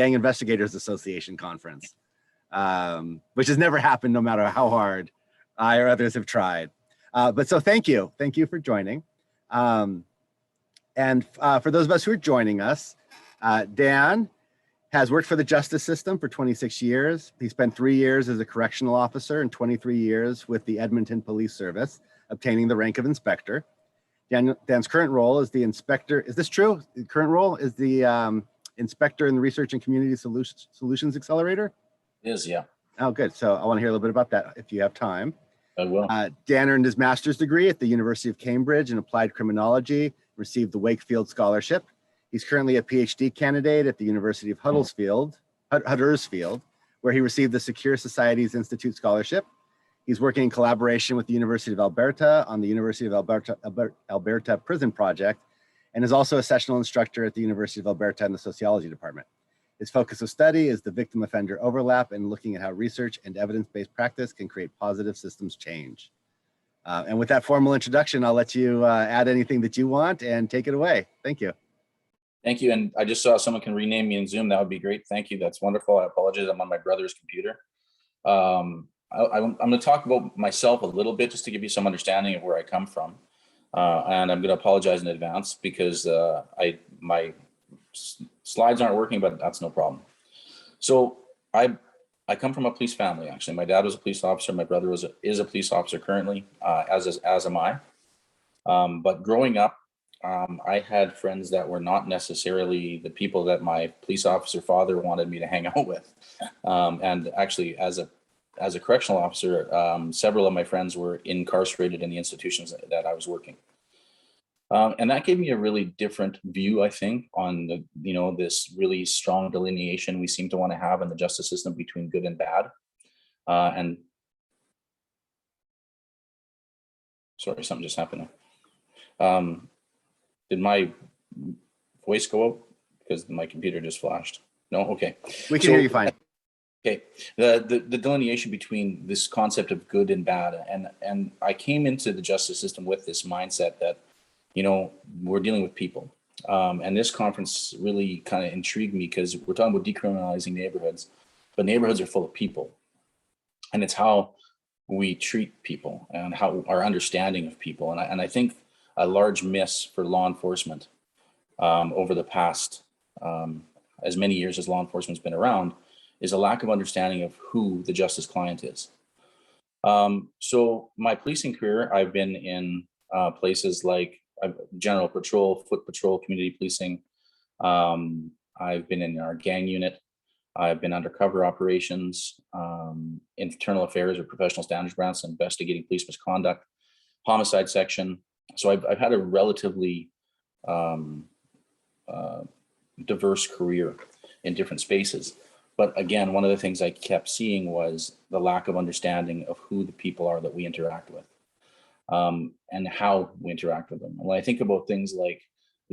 Gang Investigators Association conference, which has never happened no matter how hard I or others have tried. But so thank you for joining. And for those of us who are joining us, Dan has worked for the justice system for 26 years. He spent 3 years as a correctional officer and 23 years with the Edmonton Police Service, obtaining the rank of inspector. Dan's current role is the inspector. Is this true? The current role is the inspector in the Research and Community Solutions Accelerator? It is, yeah. Oh, good. So I want to hear a little bit about that if you have time. I will. Dan earned his master's degree at the University of Cambridge in applied criminology, received the Wakefield Scholarship. He's currently a PhD candidate at the University of Huddersfield, where he received the Secure Societies Institute Scholarship. He's working in collaboration with the University of Alberta on the University of Alberta Prison Project, and is also a sessional instructor at the University of Alberta in the Sociology Department. His focus of study is the victim-offender overlap and looking at how research and evidence-based practice can create positive systems change. And with that formal introduction, I'll let you add anything that you want and take it away. Thank you. Thank you. And I just saw someone can rename me in Zoom. That would be great. Thank you. That's wonderful. I apologize. I'm on my brother's computer. I'm going to talk about myself a little bit just to give you some understanding of where I come from. And I'm going to apologize in advance because my slides aren't working, but that's no problem. So I come from a police family, actually. My dad was a police officer. My brother is a police officer currently, as am I. But growing up, I had friends that were not necessarily the people that my police officer father wanted me to hang out with. And actually, as a correctional officer, several of my friends were incarcerated in the institutions that I was working. And that gave me a really different view, I think, on this really strong delineation we seem to want to have in the justice system between good and bad. And sorry, something just happened there. Did my voice go out because my computer just flashed? No, okay. We can hear you fine. Okay, the delineation between this concept of good and bad, and I came into the justice system with this mindset that, we're dealing with people, and this conference really kind of intrigued me because we're talking about decriminalizing neighborhoods, but neighborhoods are full of people, and it's how we treat people and how our understanding of people, and I think a large miss for law enforcement over the past as many years as law enforcement's been around is a lack of understanding of who the justice client is. So my policing career, I've been in places like general patrol, foot patrol, community policing. I've been in our gang unit. I've been undercover operations, internal affairs or professional standards grants, investigating police misconduct, homicide section. So I've had a relatively diverse career in different spaces. But again, one of the things I kept seeing was the lack of understanding of who the people are that we interact with, and how we interact with them. When I think about things like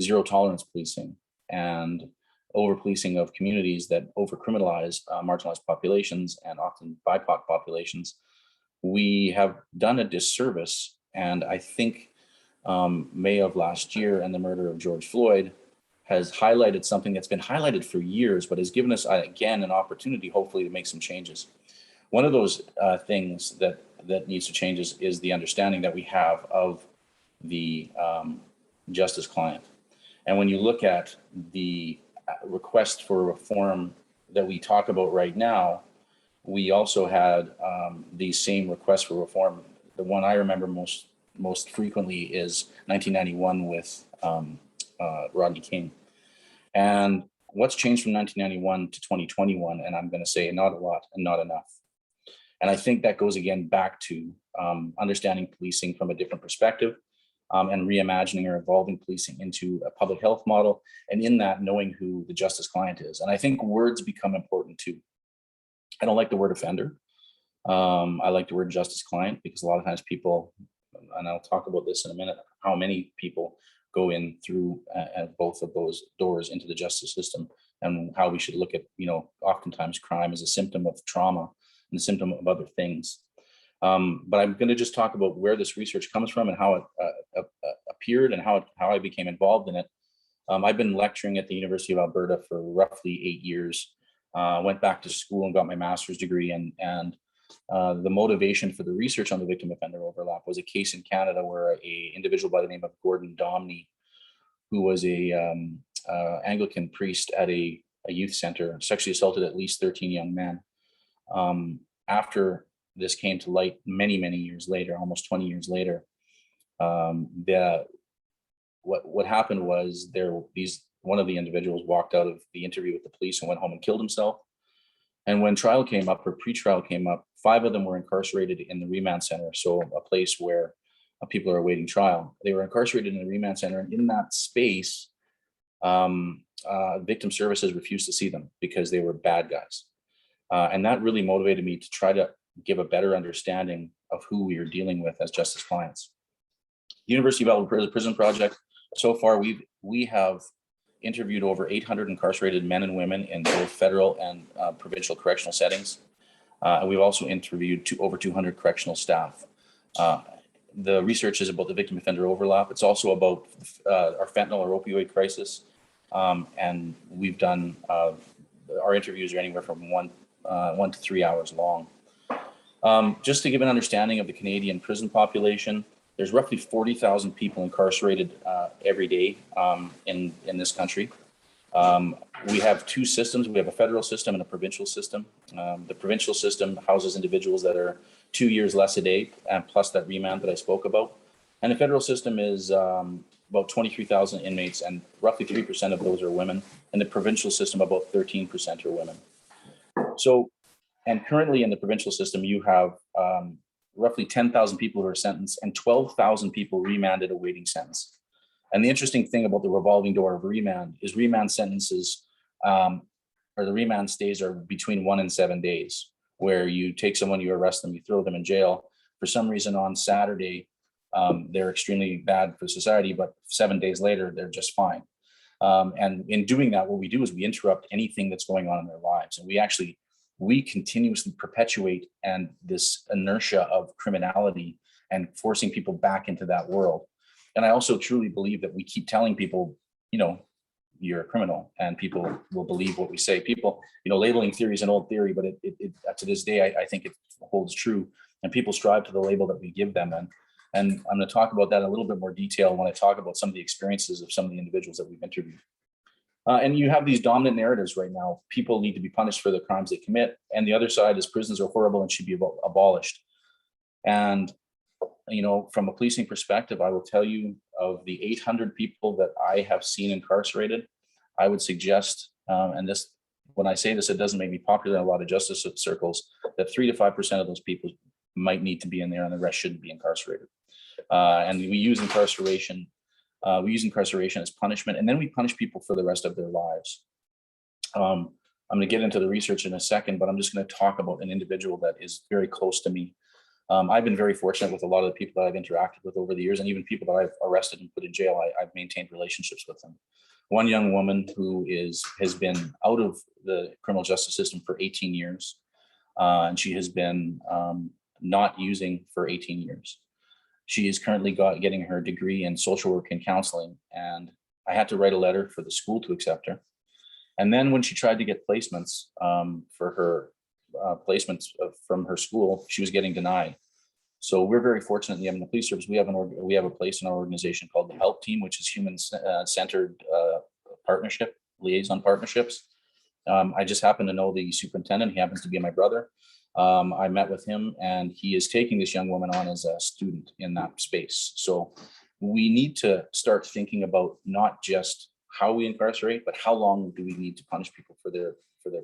zero tolerance policing and over policing of communities that over criminalize marginalized populations and often BIPOC populations, we have done a disservice. And I think May of last year and the murder of George Floyd has highlighted something that's been highlighted for years, but has given us, again, an opportunity, hopefully, to make some changes. One of those things that needs to change is the understanding that we have of the justice client. And when you look at the request for reform that we talk about right now, we also had the same request for reform. The one I remember most frequently is 1991 with Rodney King. And what's changed from 1991 to 2021? And I'm going to say not a lot and not enough. And I think that goes again back to understanding policing from a different perspective, and reimagining or evolving policing into a public health model. And in that, knowing who the justice client is. And I think words become important too. I don't like the word offender. I like the word justice client because a lot of times people, and I'll talk about this in a minute, how many people go in through both of those doors into the justice system, and how we should look at, oftentimes crime as a symptom of trauma and a symptom of other things. But I'm going to just talk about where this research comes from and how it appeared and how I became involved in it. I've been lecturing at the University of Alberta for roughly 8 years Went back to school and got my master's degree, and the motivation for the research on the victim offender overlap was a case in Canada where a individual by the name of Gordon Domney, who was a Anglican priest at a youth center, sexually assaulted at least 13 young men. After this came to light many, many years later, almost 20 years later, what happened was one of the individuals walked out of the interview with the police and went home and killed himself. And when trial came up, or pre-trial came up, 5 of them were incarcerated in the remand center, so a place where people are awaiting trial. They were incarcerated in the remand center, and in that space, victim services refused to see them because they were bad guys. And that really motivated me to try to give a better understanding of who we are dealing with as justice clients. University of Alberta Prison Project, so far we have interviewed over 800 incarcerated men and women in both federal and provincial correctional settings. And we've also interviewed over 200 correctional staff. The research is about the victim offender overlap. It's also about our fentanyl or opioid crisis. And we've done, our interviews are anywhere from 1 to 3 hours long. Just to give an understanding of the Canadian prison population, there's roughly 40,000 people incarcerated every day in this country. We have 2 systems. We have a federal system and a provincial system. The provincial system houses individuals that are 2 years less a day, and plus that remand that I spoke about. And the federal system is about 23,000 inmates, and roughly 3% of those are women. And the provincial system, about 13% are women. So, and currently in the provincial system, you have roughly 10,000 people who are sentenced and 12,000 people remanded awaiting sentence. And the interesting thing about the revolving door of remand is remand sentences, or the remand stays are between 1 and 7 days, where you take someone, you arrest them, you throw them in jail. For some reason on Saturday, they're extremely bad for society, but 7 days later, they're just fine. And in doing that, what we do is we interrupt anything that's going on in their lives. And we continuously perpetuate and this inertia of criminality and forcing people back into that world. And I also truly believe that we keep telling people, you're a criminal, and people will believe what we say. People, labeling theory is an old theory, but it to this day, I think it holds true, and people strive to the label that we give them. And I'm going to talk about that in a little bit more detail when I talk about some of the experiences of some of the individuals that we've interviewed. And you have these dominant narratives right now. People need to be punished for the crimes they commit. And the other side is prisons are horrible and should be abolished. And, from a policing perspective, I will tell you, of the 800 people that I have seen incarcerated, I would suggest, and this, when I say this, it doesn't make me popular in a lot of justice circles, that 3 to 5% of those people might need to be in there and the rest shouldn't be incarcerated. And we use incarceration as punishment, and then we punish people for the rest of their lives. I'm going to get into the research in a second, but I'm just going to talk about an individual that is very close to me. I've been very fortunate with a lot of the people that I've interacted with over the years, and even people that I've arrested and put in jail, I've maintained relationships with them. One young woman who has been out of the criminal justice system for 18 years, and she has been not using for 18 years. She is currently getting her degree in social work and counseling, and I had to write a letter for the school to accept her. And then when she tried to get placements for her placements from her school, she was getting denied. So we're very fortunate in the Edmonton Police Service. We have a place in our organization called the Help Team, which is human-centered partnership, liaison partnerships. I just happen to know the superintendent. He happens to be my brother. I met with him, and he is taking this young woman on as a student in that space. So we need to start thinking about not just how we incarcerate, but how long do we need to punish people for their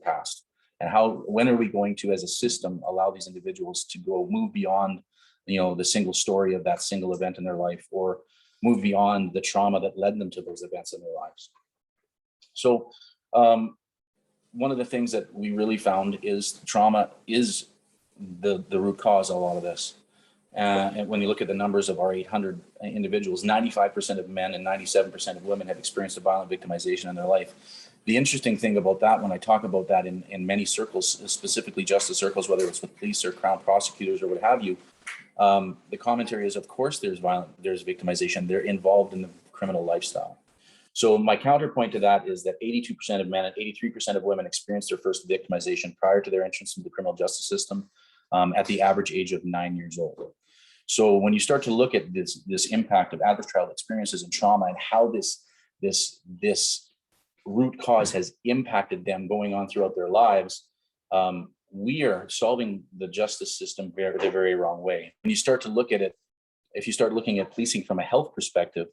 past, and when are we going to, as a system, allow these individuals to move beyond, the single story of that single event in their life, or move beyond the trauma that led them to those events in their lives. So one of the things that we really found is trauma is the root cause of a lot of this. And when you look at the numbers of our 800 individuals, 95% of men and 97% of women have experienced a violent victimization in their life. The interesting thing about that, when I talk about that in many circles, specifically justice circles, whether it's with police or crown prosecutors or what have you, the commentary is, of course, there's victimization. They're involved in the criminal lifestyle. So my counterpoint to that is that 82% of men and 83% of women experience their first victimization prior to their entrance into the criminal justice system at the average age of 9 years old. So when you start to look at this impact of adverse childhood experiences and trauma and how this root cause has impacted them going on throughout their lives, we are solving the justice system the very wrong way. When you start to look at it, if you start looking at policing from a health perspective,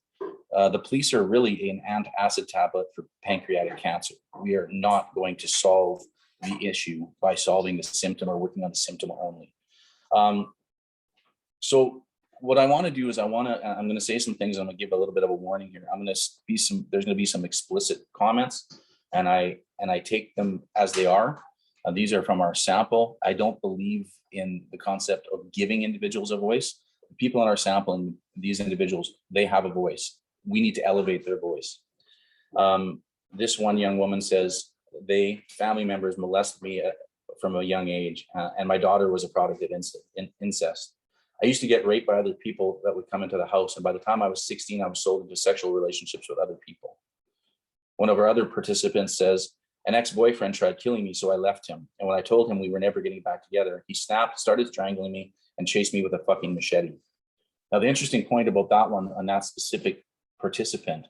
the police are really an antacid tablet for pancreatic cancer. We are not going to solve the issue by solving the symptom or working on the symptom only. So what I want to do is I'm going to say some things. I'm going to give a little bit of a warning here. There's going to be some explicit comments, and I take them as they are. These are from our sample. I don't believe in the concept of giving individuals a voice. The people in our sample and these individuals, they have a voice. We need to elevate their voice. This one young woman says, family members molested me from a young age, and my daughter was a product of incest. I used to get raped by other people that would come into the house, and by the time I was 16, I was sold into sexual relationships with other people. One of our other participants says, an ex-boyfriend tried killing me, so I left him. And when I told him we were never getting back together, he snapped, started strangling me, and chased me with a fucking machete. Now, the interesting point about that one, on that specific participant,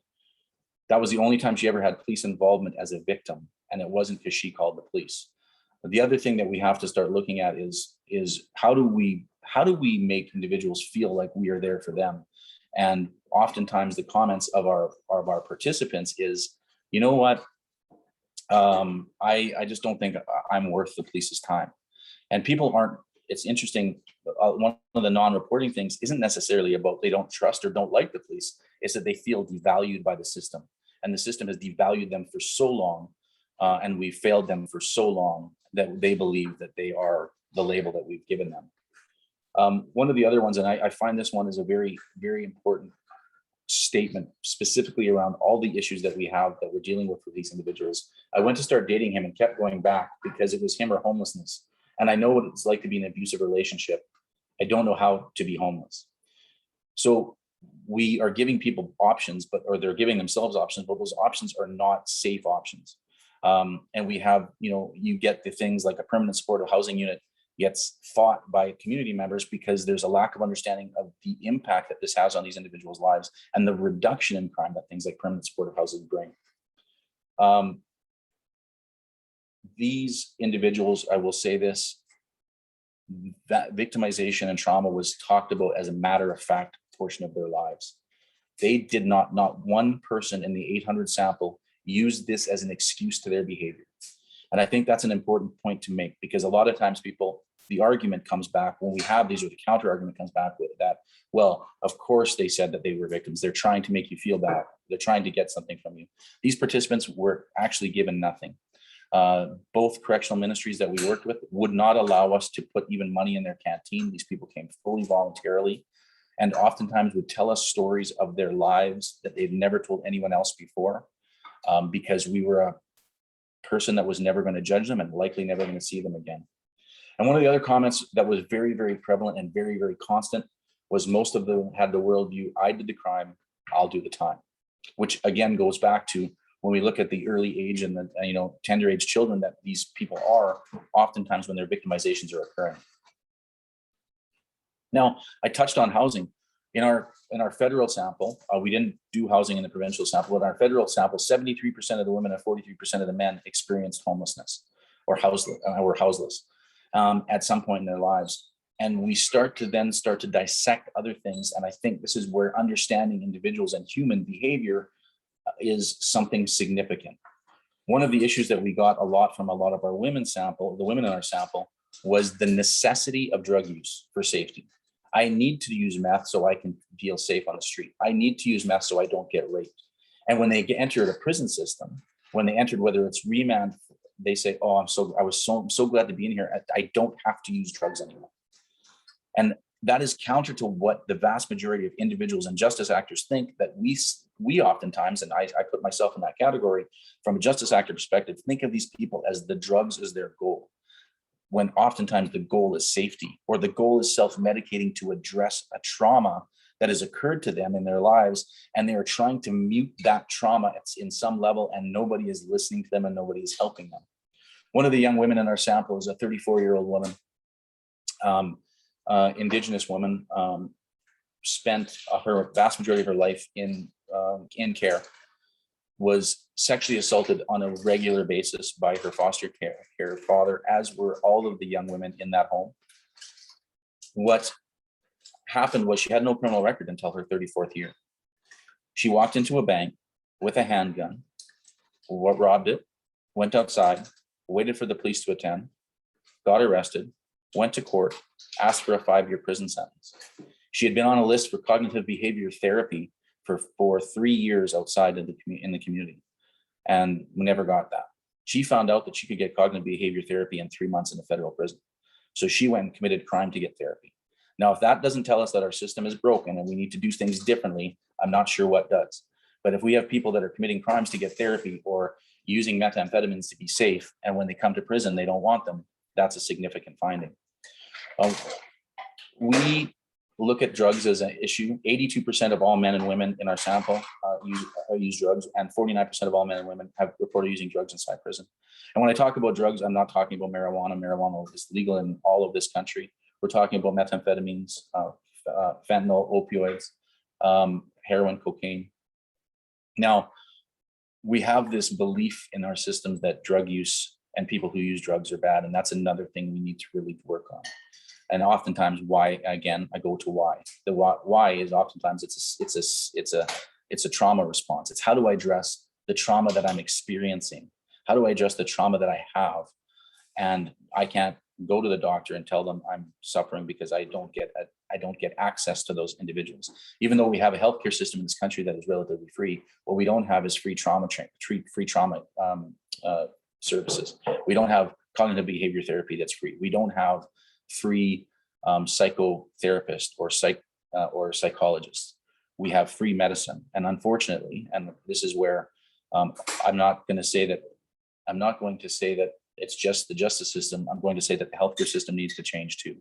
that was the only time she ever had police involvement as a victim, and it wasn't because she called the police. But the other thing that we have to start looking at is how do we make individuals feel like we are there for them? And oftentimes the comments of our participants is, you know what, I just don't think I'm worth the police's time. And people aren't. It's interesting. One of the non-reporting things isn't necessarily about they don't trust or don't like the police. It's that they feel devalued by the system, and the system has devalued them for so long, and we failed them for so long that they believe that they are the label that we've given them. One of the other ones, and I find this one is a very, very important statement, specifically around all the issues that we have that we're dealing with these individuals. I went to start dating him and kept going back because it was him or homelessness. And I know what it's like to be in an abusive relationship. I don't know how to be homeless. So we are giving people options, or they're giving themselves options, but those options are not safe options. And we have, you get the things like a permanent supportive housing unit gets fought by community members because there's a lack of understanding of the impact that this has on these individuals' lives and the reduction in crime that things like permanent supportive housing bring. These individuals, I will say this, that victimization and trauma was talked about as a matter of fact portion of their lives. They did not one person in the 800 sample use this as an excuse to their behavior. And I think that's an important point to make, because a lot of times the argument comes back when we have these, or the counter argument comes back with that, well, of course they said that they were victims. They're trying to make you feel bad. They're trying to get something from you. These participants were actually given nothing. Both correctional ministries that we worked with would not allow us to put even money in their canteen. These people came fully voluntarily, and oftentimes would tell us stories of their lives that they've never told anyone else before, because we were a person that was never going to judge them and likely never going to see them again. And one of the other comments that was very, very prevalent and very, very constant was most of them had the worldview, I did the crime, I'll do the time, which again goes back to when we look at the early age and the tender age children that these people are, oftentimes when their victimizations are occurring. Now, I touched on housing. In our federal sample, we didn't do housing in the provincial sample, but in our federal sample, 73% of the women and 43% of the men experienced homelessness or were houseless at some point in their lives. And we start to dissect other things. And I think this is where understanding individuals and human behavior is something significant. One of the issues that we got a lot from a lot of our women's sample, the women in our sample, was the necessity of drug use for safety. I need to use meth so I can feel safe on the street. I need to use meth so I don't get raped. And when they entered a prison system, when they entered, whether it's remand, they say, "Oh, I'm so glad to be in here. I don't have to use drugs anymore." And that is counter to what the vast majority of individuals and justice actors think, that we oftentimes, and I put myself in that category, from a justice actor perspective, think of these people as the drugs as their goal, when oftentimes the goal is safety, or the goal is self-medicating to address a trauma that has occurred to them in their lives, and they are trying to mute that trauma in some level, and nobody is listening to them and nobody is helping them. One of the young women in our sample is a 34-year-old woman, Indigenous woman, spent her vast majority of her life in care, was sexually assaulted on a regular basis by her foster care father, as were all of the young women in that home. What happened was she had no criminal record until her 34th year. She walked into a bank with a handgun, robbed it, went outside, waited for the police to attend, got arrested, went to court, asked for a 5-year prison sentence. She had been on a list for cognitive behavior therapy for 3 years outside of in the community, and we never got that. She found out that she could get cognitive behavior therapy in 3 months in a federal prison. So she went and committed crime to get therapy. Now, if that doesn't tell us that our system is broken and we need to do things differently, I'm not sure what does. But if we have people that are committing crimes to get therapy or using methamphetamines to be safe, and when they come to prison, they don't want them, that's a significant finding. We look at drugs as an issue. 82% of all men and women in our sample use drugs, and 49% of all men and women have reported using drugs inside prison. And when I talk about drugs, I'm not talking about marijuana. Marijuana is legal in all of this country. We're talking about methamphetamines, fentanyl, opioids, heroin, cocaine. Now, we have this belief in our systems that drug use and people who use drugs are bad, and that's another thing we need to really work on. And oftentimes, why? Again, I go to why. The why is oftentimes it's a trauma response. It's how do I address the trauma that I'm experiencing? How do I address the trauma that I have? And I can't go to the doctor and tell them I'm suffering because I don't get access to those individuals. Even though we have a healthcare system in this country that is relatively free, what we don't have is free trauma services. We don't have cognitive behavior therapy that's free. We don't have free psychotherapist or psychologists. We have free medicine, and unfortunately, and this is where I'm not going to say that it's just the justice system. I'm going to say that the healthcare system needs to change too,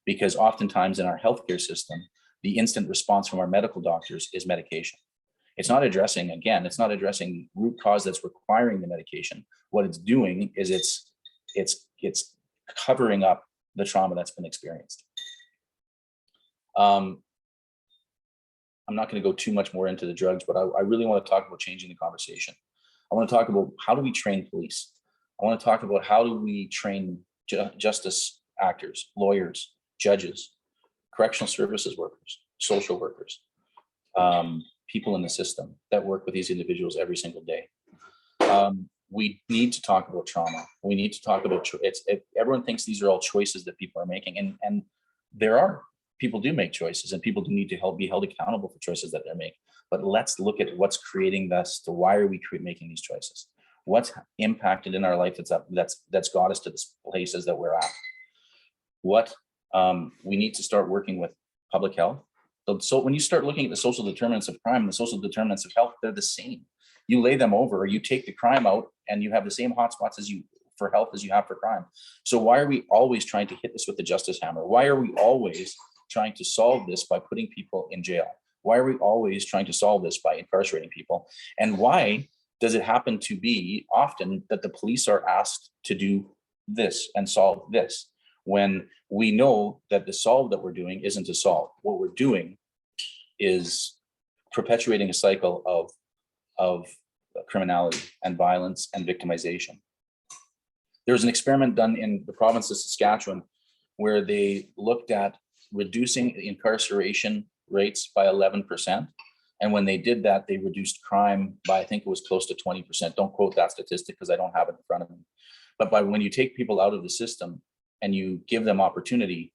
because oftentimes in our healthcare system, the instant response from our medical doctors is medication. It's not addressing root cause that's requiring the medication. What it's doing is it's covering up the trauma that's been experienced. I'm not going to go too much more into the drugs, but I really want to talk about changing the conversation. I want to talk about how do we train police? I want to talk about how do we train justice actors, lawyers, judges, correctional services workers, social workers, people in the system that work with these individuals every single day. We need to talk about trauma. We need to talk about everyone thinks these are all choices that people are making, and people do make choices, and people do need to be held accountable for choices that they're making. But let's look at what's creating this. To why are we making these choices? What's impacted in our life that's got us to the places that we're at? What we need to start working with public health. So when you start looking at the social determinants of crime and the social determinants of health, they're the same. You lay them over, or you take the crime out, and you have the same hotspots for health as you have for crime. So why are we always trying to hit this with the justice hammer? Why are we always trying to solve this by putting people in jail? Why are we always trying to solve this by incarcerating people? And why does it happen to be often that the police are asked to do this and solve this, when we know that the solve that we're doing isn't to solve? What we're doing is perpetuating a cycle of criminality and violence and victimization. There was an experiment done in the province of Saskatchewan where they looked at reducing incarceration rates by 11%. And when they did that, they reduced crime by, I think it was close to 20%. Don't quote that statistic because I don't have it in front of me. But when you take people out of the system and you give them opportunity,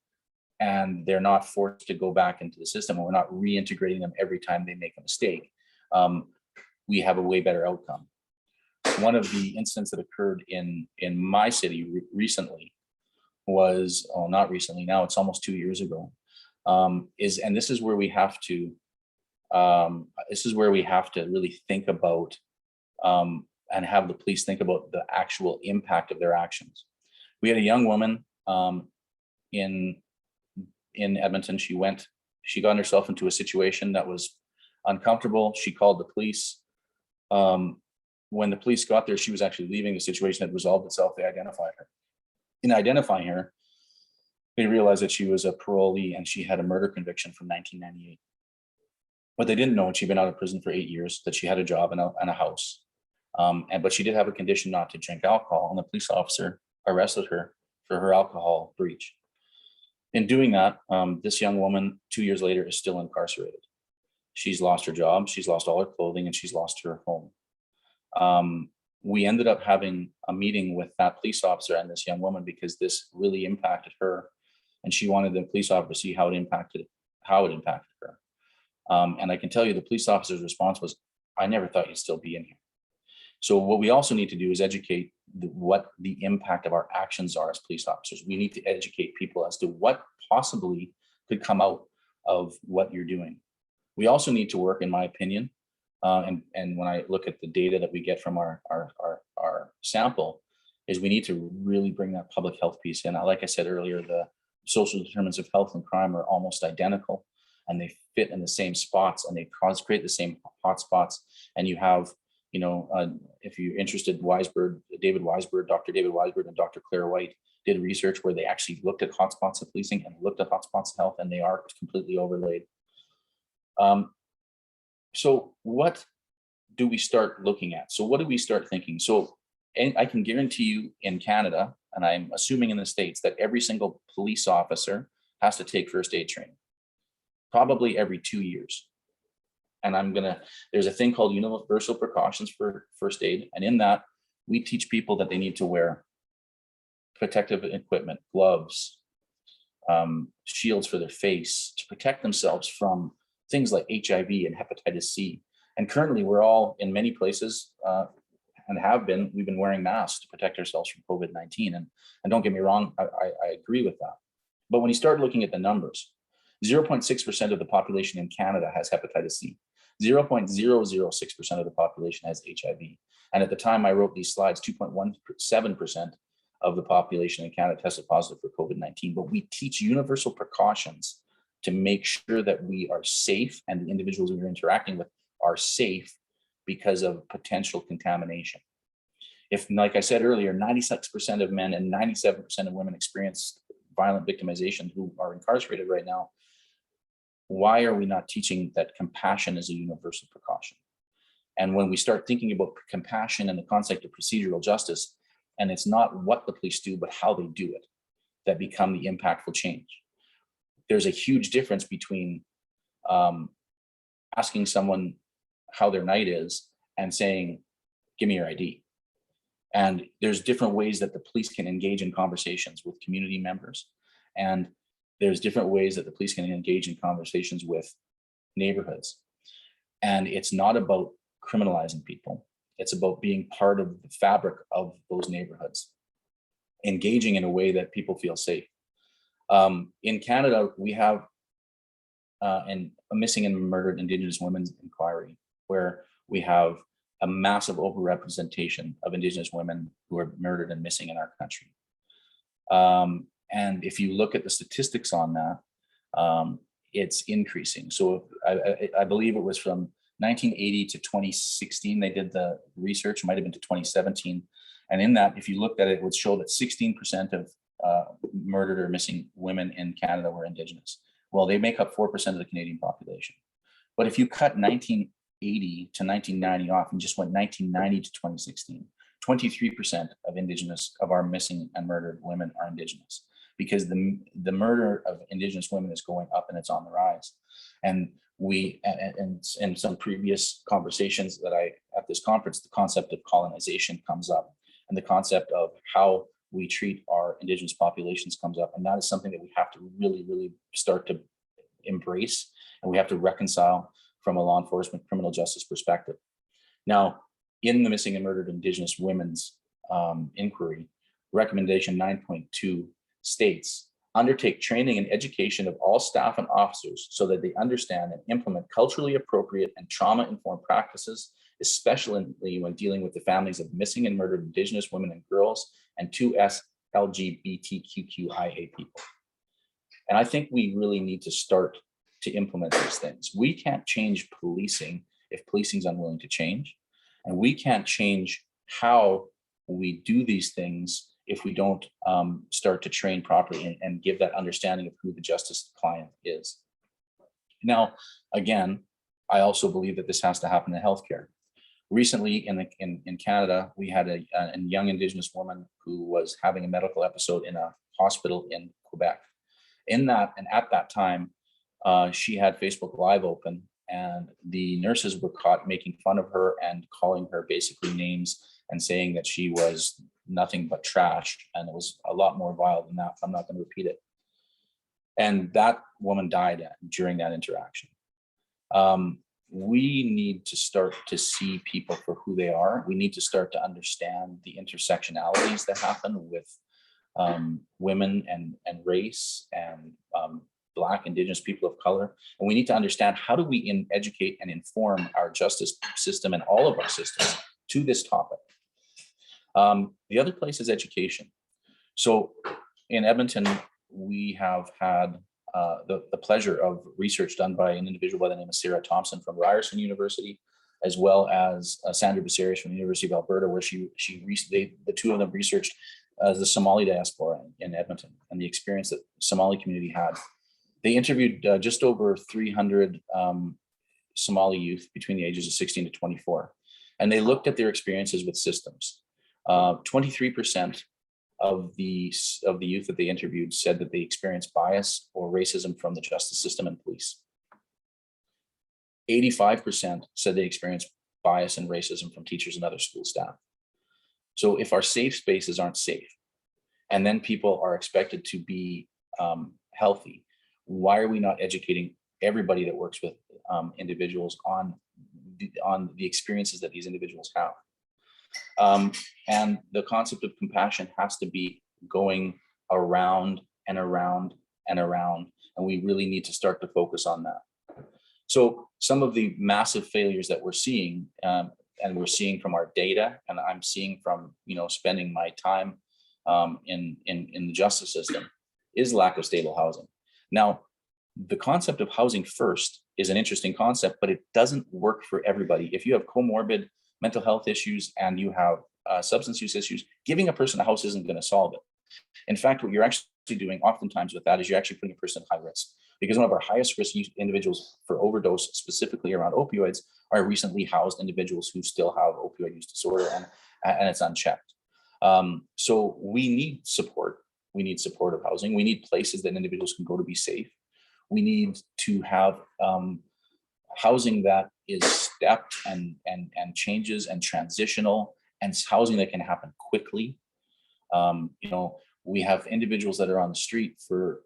and they're not forced to go back into the system, and we're not reintegrating them every time they make a mistake, we have a way better outcome. One of the incidents that occurred in my city recently was, not recently, now it's almost 2 years ago, and this is where we have to really think about and have the police think about the actual impact of their actions. We had a young woman in Edmonton. She went She got herself into a situation that was uncomfortable. She called the police. When the police got there, she was actually leaving. The situation had resolved itself. They identified her. In identifying her, they realized that she was a parolee and she had a murder conviction from 1998. What they didn't know, and she'd been out of prison for 8 years, that she had a job and a house. But she did have a condition not to drink alcohol, and the police officer arrested her for her alcohol breach. In doing that, this young woman, 2 years later, is still incarcerated. She's lost her job, she's lost all her clothing, and she's lost her home. We ended up having a meeting with that police officer and this young woman because this really impacted her, and she wanted the police officer to see how it impacted her. And I can tell you the police officer's response was, "I never thought you'd still be in here." So what we also need to do is educate what the impact of our actions are as police officers. We need to educate people as to what possibly could come out of what you're doing. We also need to work, in my opinion, and when I look at the data that we get from our sample, is we need to really bring that public health piece in. Like I said earlier, the social determinants of health and crime are almost identical, and they fit in the same spots, and they create the same hot spots. And you have, if you're interested, Dr. David Weisberg and Dr. Claire White did research where they actually looked at hotspots of policing and looked at hotspots of health, and they are completely overlaid. So what do we start looking at? So what do we start thinking? So, and I can guarantee you in Canada, and I'm assuming in the States, that every single police officer has to take first aid training, probably every 2 years. And there's a thing called universal precautions for first aid. And in that, we teach people that they need to wear protective equipment, gloves, shields for their face to protect themselves from things like HIV and hepatitis C. And currently we're all in many places we've been wearing masks to protect ourselves from COVID-19. And don't get me wrong, I agree with that. But when you start looking at the numbers, 0.6% of the population in Canada has hepatitis C. 0.006% of the population has HIV. And at the time I wrote these slides, 2.17% of the population in Canada tested positive for COVID-19. But we teach universal precautions to make sure that we are safe and the individuals we're interacting with are safe because of potential contamination. If, like I said earlier, 96% of men and 97% of women experience violent victimization who are incarcerated right now, why are we not teaching that compassion is a universal precaution? And when we start thinking about compassion and the concept of procedural justice, and it's not what the police do, but how they do it, that become the impactful change. There's a huge difference between asking someone how their night is and saying, "Give me your ID." And there's different ways that the police can engage in conversations with community members. And there's different ways that the police can engage in conversations with neighborhoods. And it's not about criminalizing people. It's about being part of the fabric of those neighborhoods, engaging in a way that people feel safe. In Canada, we have a missing and murdered Indigenous women's inquiry, where we have a massive overrepresentation of Indigenous women who are murdered and missing in our country. And if you look at the statistics on that, it's increasing. So I believe it was from 1980 to 2016, they did the research, it might've been to 2017. And in that, if you looked at it, it would show that 16% of murdered or missing women in Canada were Indigenous. Well, they make up 4% of the Canadian population. But if you cut 1980 to 1990 off and just went 1990 to 2016, 23% of our missing and murdered women are Indigenous, because the murder of Indigenous women is going up and it's on the rise. And we, and in some previous conversations that at this conference, the concept of colonization comes up, and the concept of how we treat our Indigenous populations comes up. And that is something that we have to really, really start to embrace, and we have to reconcile from a law enforcement criminal justice perspective. Now, in the missing and murdered Indigenous women's inquiry, recommendation 9.2 states, undertake training and education of all staff and officers so that they understand and implement culturally appropriate and trauma-informed practices, especially when dealing with the families of missing and murdered Indigenous women and girls and 2S LGBTQIA people. And I think we really need to start to implement these things. We can't change policing if policing is unwilling to change. And we can't change how we do these things if we don't start to train properly and give that understanding of who the justice client is. Now, again, I also believe that this has to happen in healthcare. Recently in Canada, we had a young Indigenous woman who was having a medical episode in a hospital in Quebec. In that, and at that time, she had Facebook Live open, and the nurses were caught making fun of her and calling her basically names and saying that she was nothing but trash. And it was a lot more vile than that. I'm not going to repeat it. And that woman died during that interaction. We need to start to see people for who they are. We need to start to understand the intersectionalities that happen with women and race and Black, Indigenous people of color. And we need to understand, how do we educate and inform our justice system and all of our systems to this topic? The other place is education. So in Edmonton, we have had the pleasure of research done by an individual by the name of Sarah Thompson from Ryerson University, as well as Sandra Basarius from the University of Alberta, where the two of them researched the Somali diaspora in Edmonton and the experience that Somali community had. They interviewed just over 300 Somali youth between the ages of 16 to 24, and they looked at their experiences with systems. 23% of the youth that they interviewed said that they experienced bias or racism from the justice system and police. 85% said they experienced bias and racism from teachers and other school staff. So if our safe spaces aren't safe, and then people are expected to be healthy, why are we not educating everybody that works with individuals on the experiences that these individuals have? And the concept of compassion has to be going around and around and around, and we really need to start to focus on that. So some of the massive failures that we're seeing, and we're seeing from our data, and I'm seeing from spending my time in the justice system, is lack of stable housing. Now, the concept of housing first is an interesting concept, but it doesn't work for everybody. If you have comorbid mental health issues and you have substance use issues, giving a person a house isn't going to solve it. In fact, what you're actually doing oftentimes with that is you're actually putting a person at high risk, because one of our highest risk individuals for overdose, specifically around opioids, are recently housed individuals who still have opioid use disorder, and it's unchecked. So we need support. We need supportive housing. We need places that individuals can go to be safe. We need to have housing that is stepped and changes and transitional, and housing that can happen quickly. We have individuals that are on the street for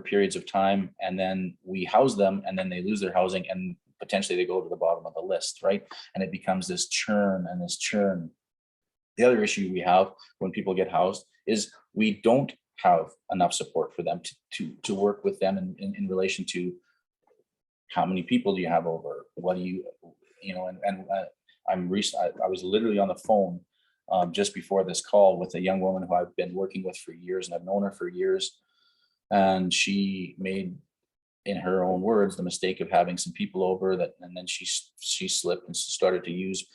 periods of time, and then we house them, and then they lose their housing, and potentially they go to the bottom of the list, right? And it becomes this churn and this churn. The other issue we have when people get housed is we don't have enough support for them to work with them in relation to how many people do you have over, what do you I was literally on the phone just before this call with a young woman who I've been working with for years, and I've known her for years, and she made, in her own words, the mistake of having some people over and then she slipped and started to use.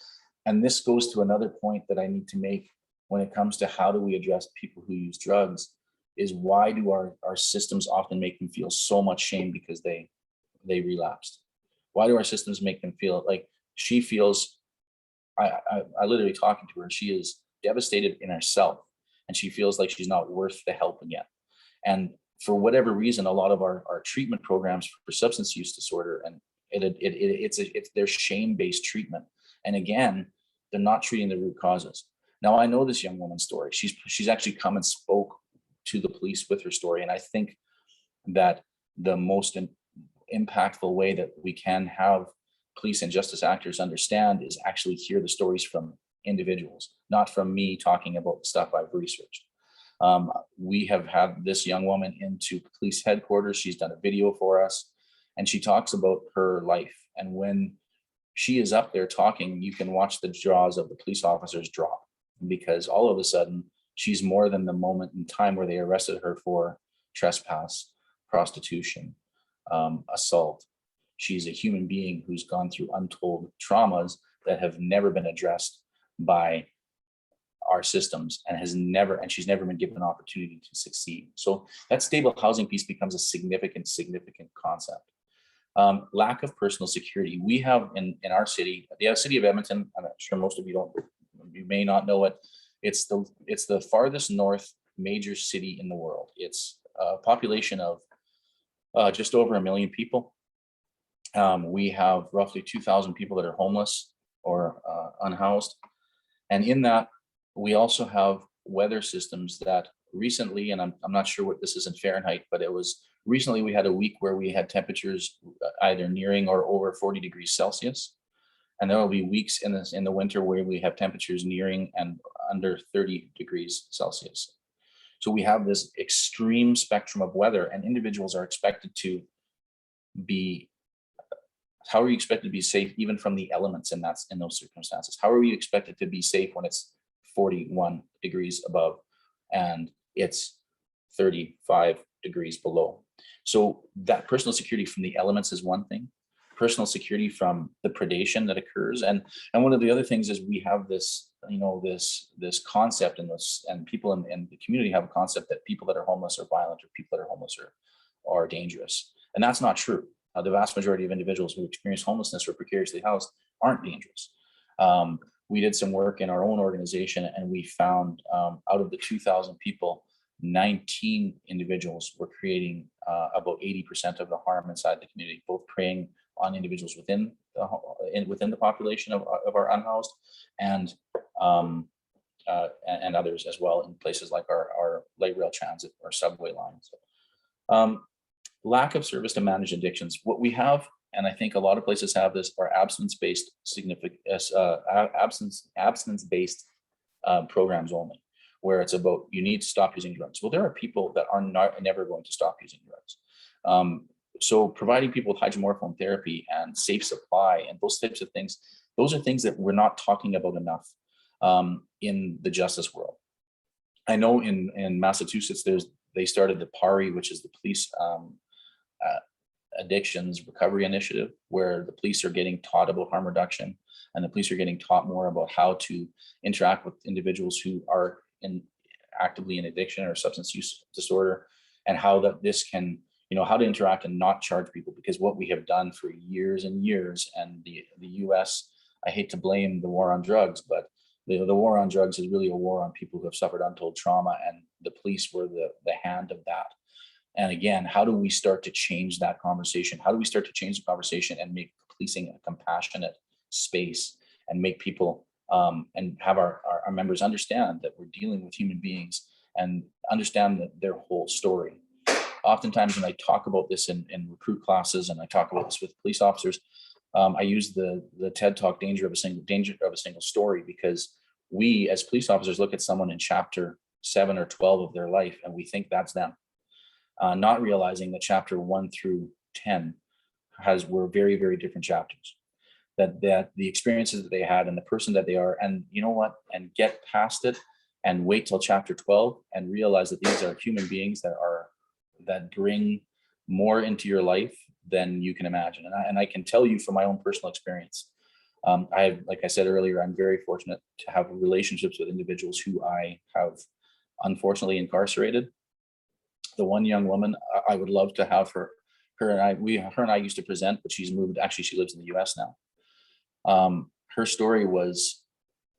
And this goes to another point that I need to make when it comes to how do we address people who use drugs, is why do our systems often make them feel so much shame because they relapsed? Why do our systems make them feel like she feels, I literally talking to her, she is devastated in herself, and she feels like she's not worth the help again. And for whatever reason, a lot of our treatment programs for substance use disorder, and it's their shame-based treatment. And again, they're not treating the root causes. Now, I know this young woman's story. She's actually come and spoke to the police with her story. And I think that the most impactful way that we can have police and justice actors understand is actually hear the stories from individuals, not from me talking about the stuff I've researched. We have had this young woman into police headquarters. She's done a video for us, and she talks about her life. And when she is up there talking, you can watch the jaws of the police officers drop, because all of a sudden she's more than the moment in time where they arrested her for trespass, prostitution, assault. She's a human being who's gone through untold traumas that have never been addressed by our systems, and she's never been given an opportunity to succeed. So that stable housing piece becomes a significant concept. Lack of personal security. We have in our city, the city of Edmonton, I'm sure most of you may not know it. It's the farthest north major city in the world. It's a population of just over 1 million people. We have roughly 2,000 people that are homeless or unhoused. And in that, we also have weather systems that recently, and I'm not sure what this is in Fahrenheit, but it was recently we had a week where we had temperatures either nearing or over 40 degrees Celsius. And there will be weeks in the winter where we have temperatures nearing and under 30 degrees Celsius. So we have this extreme spectrum of weather, and individuals are expected to be, how are you expected to be safe even from the elements in those circumstances? How are you expected to be safe when it's 41 degrees above and it's 35 degrees below? So that personal security from the elements is one thing. Personal security from the predation that occurs, and one of the other things is we have this, this concept, and people in the community have a concept that people that are homeless are violent, or people that are homeless are dangerous, and that's not true. The vast majority of individuals who experience homelessness or precariously housed aren't dangerous. We did some work in our own organization, and we found out of the 2,000 people, 19 individuals were creating about 80% of the harm inside the community, both preying on individuals within the population of our unhoused, and others as well in places like our light rail transit or subway lines. Lack of service to manage addictions. What we have, and I think a lot of places have this, are abstinence-based programs only, where it's about you need to stop using drugs. Well, there are people that are never going to stop using drugs. So providing people with hydromorphone therapy and safe supply and those types of things, those are things that we're not talking about enough in the justice world. I know in Massachusetts, they started the PARI, which is the Police Addictions Recovery Initiative, where the police are getting taught about harm reduction, and the police are getting taught more about how to interact with individuals who are actively in addiction or substance use disorder, and how that this can, how to interact and not charge people. Because what we have done for years and years, and the US, I hate to blame the war on drugs, but the war on drugs is really a war on people who have suffered untold trauma, and the police were the hand of that. And again, how do we start to change that conversation? How do we start to change the conversation and make policing a compassionate space, and make people and have our members understand that we're dealing with human beings and understand their whole story? Oftentimes when I talk about this in recruit classes, and I talk about this with police officers, I use the TED Talk danger of a single story, because we as police officers look at someone in chapter 7 or 12 of their life and we think that's them, not realizing that chapter 1 through 10 were very, very different chapters. That the experiences that they had and the person that they are, and and get past it and wait till chapter 12 and realize that these are human beings that bring more into your life than you can imagine. And I can tell you from my own personal experience, like I said earlier, I'm very fortunate to have relationships with individuals who I have unfortunately incarcerated. The one young woman, I would love to have her and I used to present, but she's moved. Actually, she lives in the US now. Her story was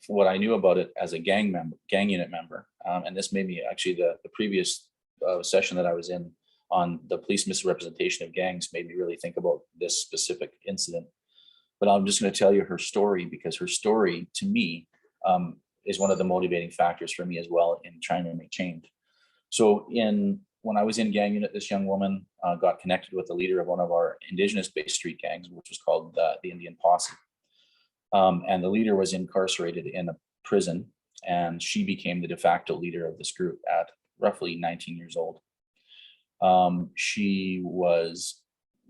what I knew about it as a gang unit member. And this made me actually the previous session that I was in on the police misrepresentation of gangs made me really think about this specific incident. But I'm just going to tell you her story, because her story to me is one of the motivating factors for me as well in trying to make change. So when I was in gang unit, this young woman got connected with the leader of one of our indigenous-based street gangs, which was called the Indian Posse. And the leader was incarcerated in a prison, and she became the de facto leader of this group at roughly 19 years old. She was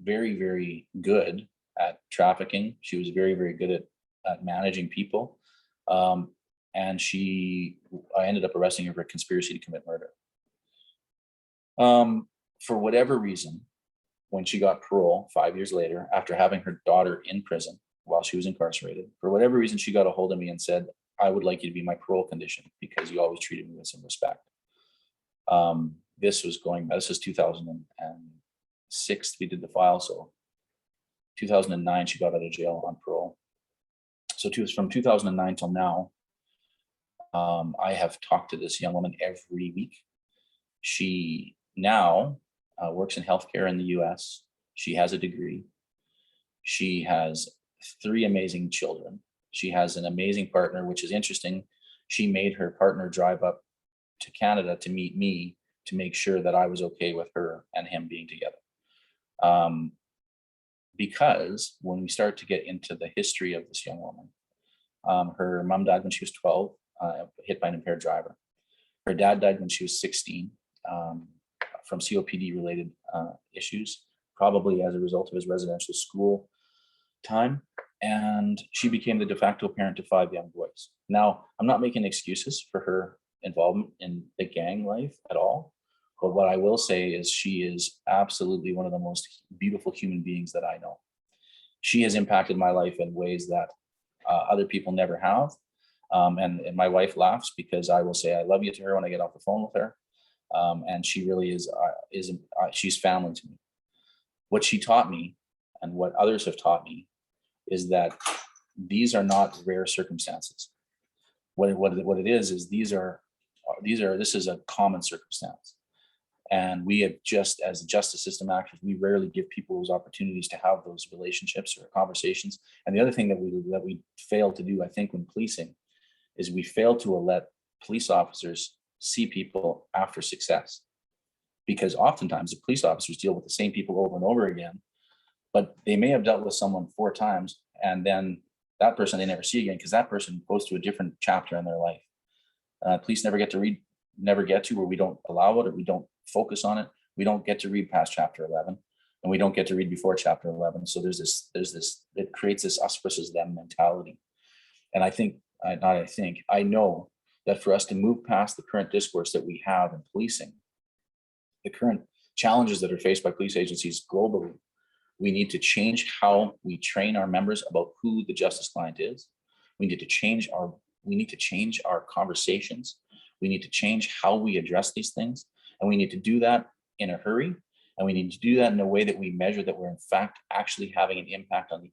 very, very good at trafficking. She was very, very good at managing people. And I ended up arresting her for conspiracy to commit murder. For whatever reason, when she got parole 5 years later, after having her daughter in prison while she was incarcerated, for whatever reason, she got a hold of me and said, I would like you to be my parole condition because you always treated me with some respect. This was 2006, we did the file. So 2009, she got out of jail on parole. So from 2009 till now, I have talked to this young woman every week. She now works in healthcare in the US. She has a degree. She has 3 amazing children. She has an amazing partner, which is interesting. She made her partner drive up to Canada to meet me to make sure that I was okay with her and him being together. Because when we start to get into the history of this young woman, her mom died when she was 12, hit by an impaired driver. Her dad died when she was 16 from COPD related issues, probably as a result of his residential school time. And she became the de facto parent to 5 young boys. Now, I'm not making excuses for her involvement in the gang life at all. But what I will say is she is absolutely one of the most beautiful human beings that I know. She has impacted my life in ways that other people never have. And my wife laughs because I will say I love you to her when I get off the phone with her. And she really is she's family to me. What she taught me and what others have taught me is that these are not rare circumstances. What it is this is a common circumstance. And we have as justice system actors, we rarely give people those opportunities to have those relationships or conversations. And the other thing that we fail to do, I think, when policing, is we fail to let police officers see people after success. Because oftentimes the police officers deal with the same people over and over again, but they may have dealt with someone 4 times, and then that person they never see again because that person goes to a different chapter in their life. Police never get to, or we don't allow it, or we don't focus on it. We don't get to read past chapter 11, and we don't get to read before chapter 11. So there's this, it creates this us versus them mentality. And I know that for us to move past the current discourse that we have in policing, the current challenges that are faced by police agencies globally, we need to change how we train our members about who the justice client is. We need to change our conversations. We need to change how we address these things. And we need to do that in a hurry. And we need to do that in a way that we measure that we're in fact actually having an impact on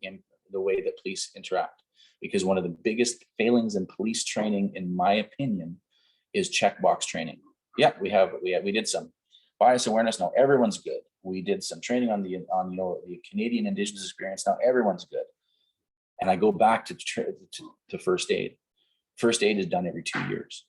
the way that police interact. Because one of the biggest failings in police training, in my opinion, is checkbox training. Yeah, we did some bias awareness. Now everyone's good. We did some training on the Canadian Indigenous experience. Now everyone's good. And I go back to first aid. First aid is done every 2 years.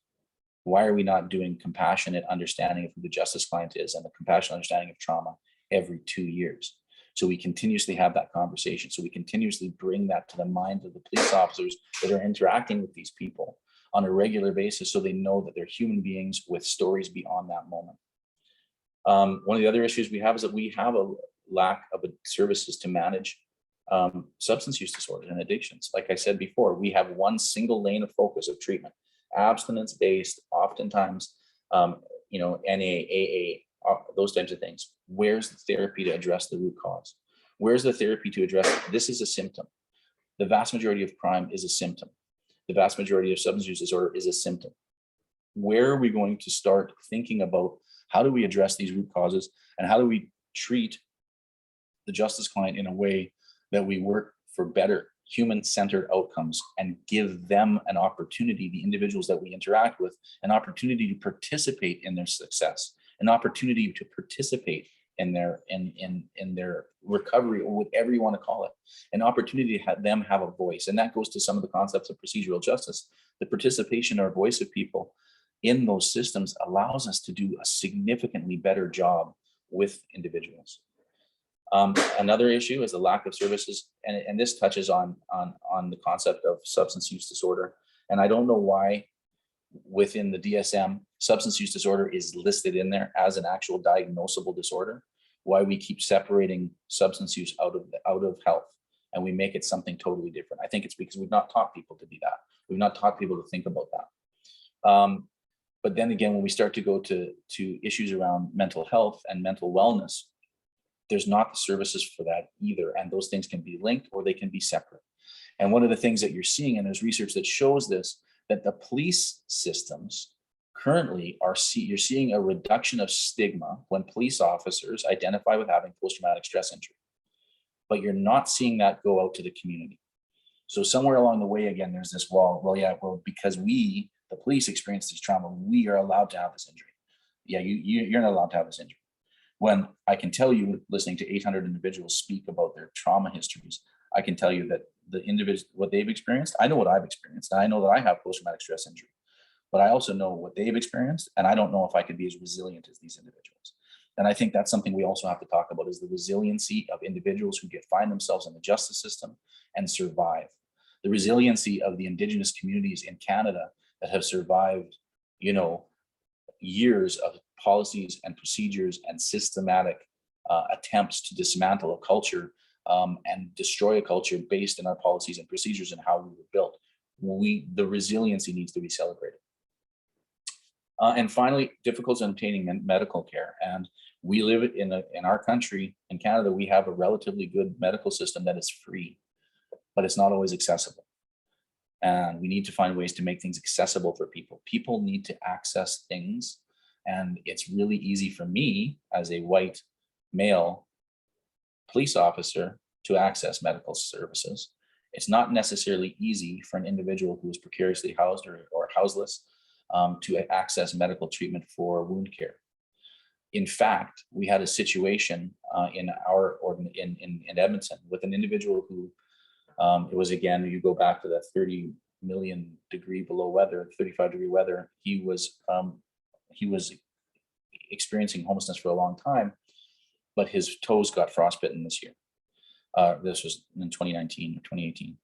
Why are we not doing compassionate understanding of who the justice client is and the compassionate understanding of trauma every 2 years? So we continuously have that conversation. So we continuously bring that to the minds of the police officers that are interacting with these people on a regular basis, so they know that they're human beings with stories beyond that moment. One of the other issues we have is that we have a lack of services to manage substance use disorders and addictions. Like I said before, we have one single lane of focus of treatment, abstinence-based, oftentimes, NA, AA, those types of things. Where's the therapy to address the root cause? Where's the therapy to address this is a symptom? The vast majority of crime is a symptom. The vast majority of substance use disorder is a symptom. Where are we going to start thinking about how do we address these root causes, and how do we treat the justice client in a way that we work for better human-centered outcomes and give them an opportunity, the individuals that we interact with, an opportunity to participate in their success, an opportunity to participate in their recovery, or whatever you want to call it, an opportunity to have them have a voice. And that goes to some of the concepts of procedural justice. The participation or voice of people in those systems allows us to do a significantly better job with individuals. Another issue is the lack of services, and this touches on the concept of substance use disorder. And I don't know why within the DSM, substance use disorder is listed in there as an actual diagnosable disorder, why we keep separating substance use out of health, and we make it something totally different. I think it's because we've not taught people to be that. We've not taught people to think about that. But then again, when we start to go to issues around mental health and mental wellness, there's not the services for that either. And those things can be linked or they can be separate. And one of the things that you're seeing, and there's research that shows this, that the police systems currently you're seeing a reduction of stigma when police officers identify with having post-traumatic stress injury, but you're not seeing that go out to the community. So somewhere along the way, again, there's this well, because we, the police, experience this trauma, we are allowed to have this injury. Yeah, you're not allowed to have this injury. When I can tell you, listening to 800 individuals speak about their trauma histories, I can tell you that the individuals, what they've experienced, I know what I've experienced. I know that I have post-traumatic stress injury, but I also know what they've experienced, and I don't know if I could be as resilient as these individuals. And I think that's something we also have to talk about, is the resiliency of individuals who find themselves in the justice system and survive. The resiliency of the Indigenous communities in Canada that have survived, years of policies and procedures and systematic attempts to dismantle a culture and destroy a culture based on our policies and procedures and how we were built. The resiliency needs to be celebrated. And finally, difficulties in obtaining medical care. And we live in our country, in Canada, we have a relatively good medical system that is free, but it's not always accessible. And we need to find ways to make things accessible for people. People need to access things. And it's really easy for me as a white male police officer to access medical services. It's not necessarily easy for an individual who is precariously housed or houseless to access medical treatment for wound care. In fact, we had a situation in Edmonton with an individual who, it was, again, you go back to that 30 million degree below weather, 35 degree weather. He was experiencing homelessness for a long time, but his toes got frostbitten this year. This was in 2019 or 2018,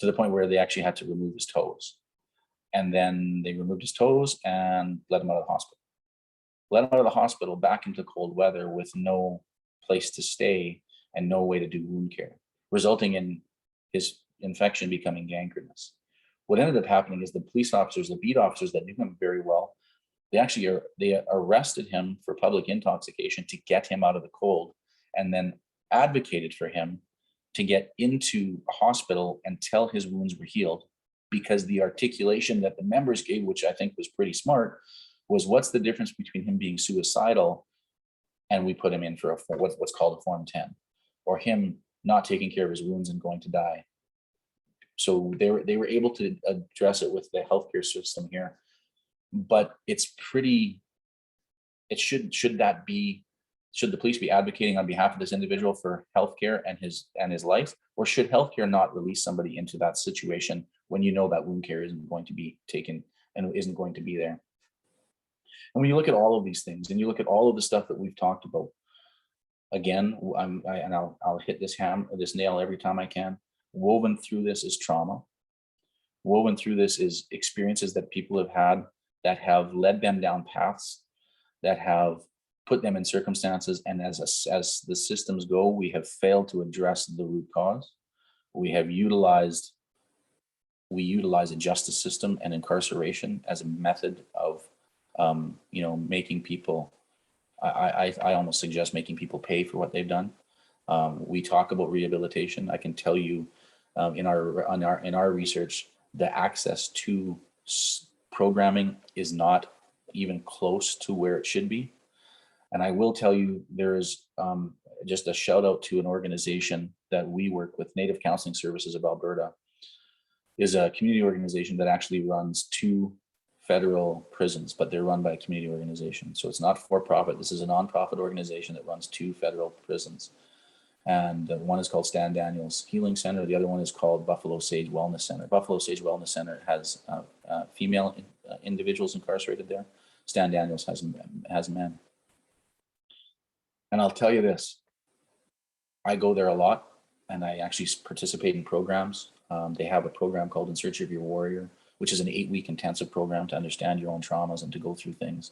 to the point where they actually had to remove his toes. And then they removed his toes and let him out of the hospital. Let him out of the hospital back into cold weather with no place to stay and no way to do wound care, resulting in his infection becoming gangrenous. What ended up happening is the police officers, the beat officers that knew him very well, they arrested him for public intoxication to get him out of the cold, and then advocated for him to get into a hospital until his wounds were healed, because the articulation that the members gave, which I think was pretty smart, was what's the difference between him being suicidal and we put him in for what's called a Form 10, or him not taking care of his wounds and going to die. So they were able to address it with the healthcare system here, but it's pretty. Should the police be advocating on behalf of this individual for healthcare and his life, or should healthcare not release somebody into that situation when you know that wound care isn't going to be taken and isn't going to be there? And when you look at all of these things, and you look at all of the stuff that we've talked about, again, I'll hit this nail every time I can. Woven through this is trauma. Woven through this is experiences that people have had that have led them down paths, that have put them in circumstances, and as the systems go, we have failed to address the root cause. We utilize a justice system and incarceration as a method of making people, I almost suggest making people pay for what they've done. We talk about rehabilitation. I can tell you in our research, the access to programming is not even close to where it should be. And I will tell you, there's just a shout out to an organization that we work with, Native Counseling Services of Alberta, is a community organization that actually runs 2 federal prisons, but they're run by a community organization. So it's not for profit. This is a nonprofit organization that runs 2 federal prisons. And one is called Stan Daniels Healing Center. The other one is called Buffalo Sage Wellness Center. Buffalo Sage Wellness Center has female individuals incarcerated there. Stan Daniels has men. And I'll tell you this, I go there a lot, and I actually participate in programs. They have a program called In Search of Your Warrior, which is an 8-week intensive program to understand your own traumas and to go through things.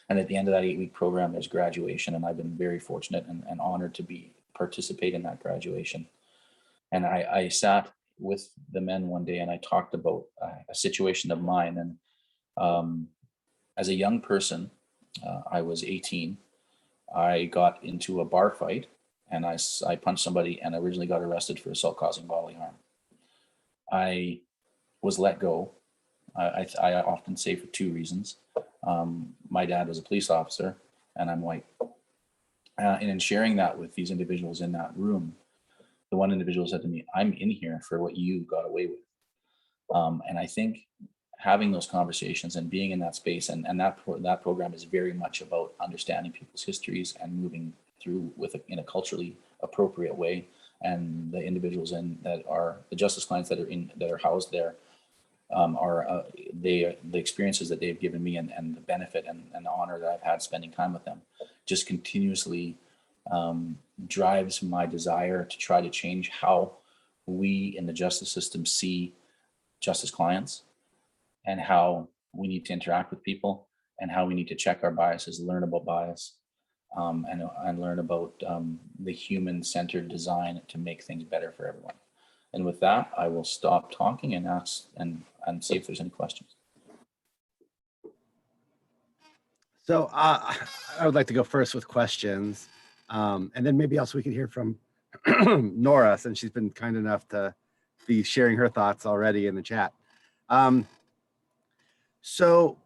And at the end of that 8-week program, there's graduation, and I've been very fortunate and honored to participate in that graduation. And I sat with the men one day and I talked about a situation of mine. And as a young person, I was 18. I got into a bar fight and I punched somebody and originally got arrested for assault causing bodily harm. I was let go. I often say for two reasons. My dad was a police officer and I'm white. And in sharing that with these individuals in that room, the one individual said to me, "I'm in here for what you got away with." And I think having those conversations and being in that space, and that program is very much about understanding people's histories and moving through in a culturally appropriate way. And the individuals that are the justice clients that are housed there are the experiences that they've given me and the benefit and the honor that I've had spending time with them just continuously drives my desire to try to change how we in the justice system see justice clients and how we need to interact with people and how we need to check our biases, learn about bias, and learn about the human-centered design to make things better for everyone. And with that, I will stop talking and ask and see if there's any questions. So I would like to go first with questions, and then maybe also we could hear from Nora, since she's been kind enough to be sharing her thoughts already in the chat. So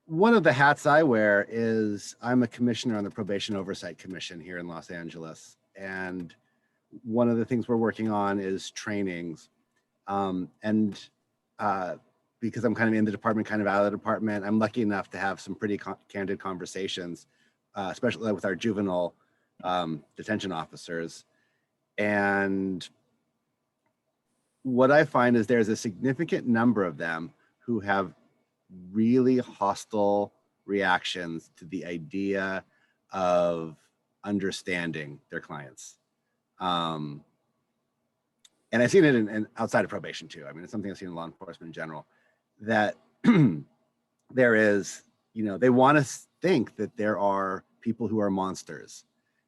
one of the hats I wear is I'm a commissioner on the Probation Oversight Commission here in Los Angeles. And one of the things we're working on is trainings. Because I'm kind of in the department, kind of out of the department, I'm lucky enough to have some pretty candid conversations, especially with our juvenile detention officers. And what I find is there's a significant number of them who have really hostile reactions to the idea of understanding their clients. And I've seen it in outside of probation too. I mean, it's something I've seen in law enforcement in general, that there is, they want to think that there are people who are monsters.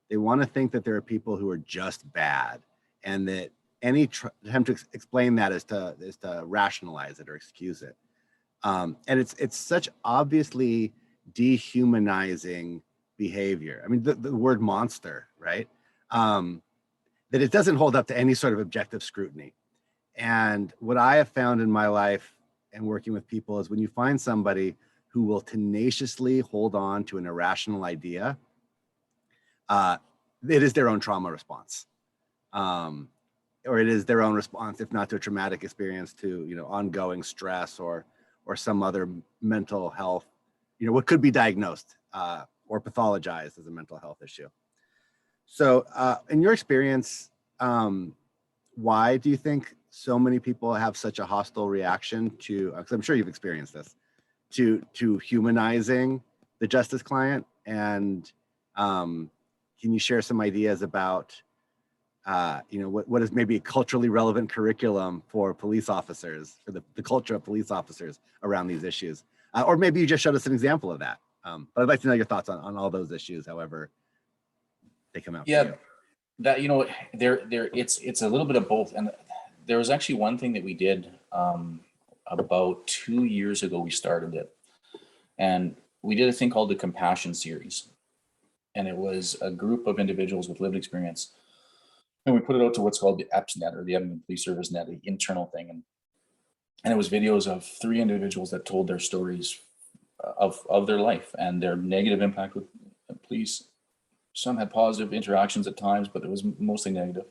They want to think that there are people who are just bad, and that any attempt to explain that is to rationalize it or excuse it. And it's such obviously dehumanizing behavior. I mean, the word monster, right? That it doesn't hold up to any sort of objective scrutiny. And what I have found in my life and working with people is when you find somebody who will tenaciously hold on to an irrational idea, it is their own trauma response. Or it is their own response, if not to a traumatic experience, to ongoing stress or some other mental health, what could be diagnosed or pathologized as a mental health issue. So in your experience, why do you think so many people have such a hostile reaction to, because I'm sure you've experienced this, to humanizing the justice client? And can you share some ideas about what is maybe a culturally relevant curriculum for police officers, for the culture of police officers around these issues? Or maybe you just showed us an example of that. But I'd like to know your thoughts on all those issues, however they come out. Yeah, for you. That, it's a little bit of both. And there was actually one thing that we did about 2 years ago, we started it. And we did a thing called the Compassion Series. And it was a group of individuals with lived experience. And we put it out to what's called the EPSnet, or the Edmonton Police Service Net, the internal thing. And it was videos of 3 individuals that told their stories of their life and their negative impact with police. Some had positive interactions at times, but it was mostly negative,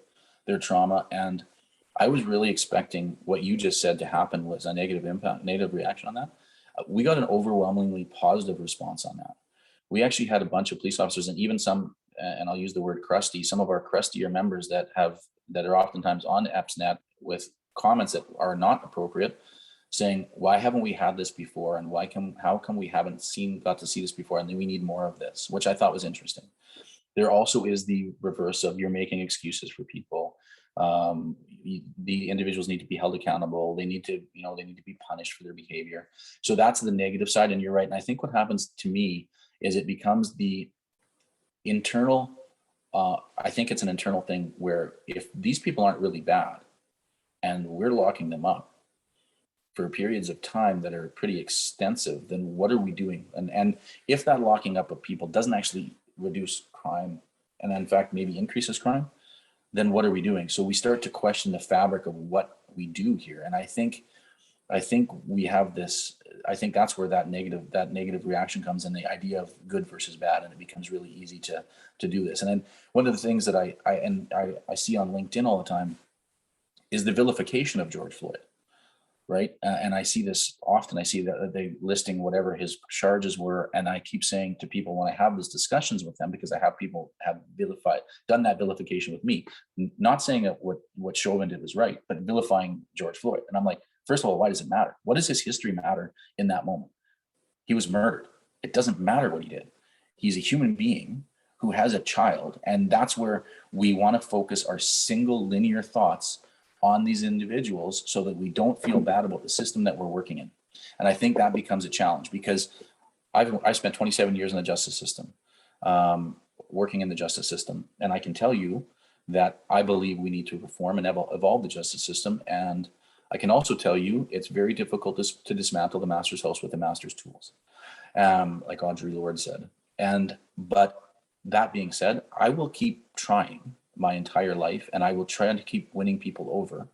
their trauma. And I was really expecting what you just said to happen, was a negative impact, negative reaction on that. We got an overwhelmingly positive response on that. We actually had a bunch of police officers, and even some, and I'll use the word crusty, some of our crustier members that are oftentimes on EPSnet with comments that are not appropriate, saying, why haven't we had this before? And how come we haven't got to see this before? And then we need more of this, which I thought was interesting. There also is the reverse of, you're making excuses for people. The individuals need to be held accountable. They need to be punished for their behavior. So that's the negative side. And you're right. And I think what happens to me is it becomes the internal, I think it's an internal thing where if these people aren't really bad and we're locking them up for periods of time that are pretty extensive, then what are we doing? And if that locking up of people doesn't actually reduce crime and in fact maybe increases crime, then what are we doing? So we start to question the fabric of what we do here. And I think we have this, I think that's where that negative reaction comes in, the idea of good versus bad. And it becomes really easy to do this. And then one of the things that I see on LinkedIn all the time is the vilification of George Floyd, right? And I see this often. I see that they listing whatever his charges were. And I keep saying to people when I have these discussions with them, because I have people have done that vilification with me, not saying that what Chauvin did was right, but vilifying George Floyd. And I'm like, first of all, why does it matter? What does his history matter in that moment? He was murdered. It doesn't matter what he did. He's a human being who has a child. And that's where we want to focus our single linear thoughts on these individuals so that we don't feel bad about the system that we're working in. And I think that becomes a challenge because I spent 27 years in the justice system, working in the justice system. And I can tell you that I believe we need to reform and evolve the justice system. And I can also tell you it's very difficult to dismantle the master's house with the master's tools, like Audre Lorde said. But that being said, I will keep trying my entire life, and I will try to keep winning people over.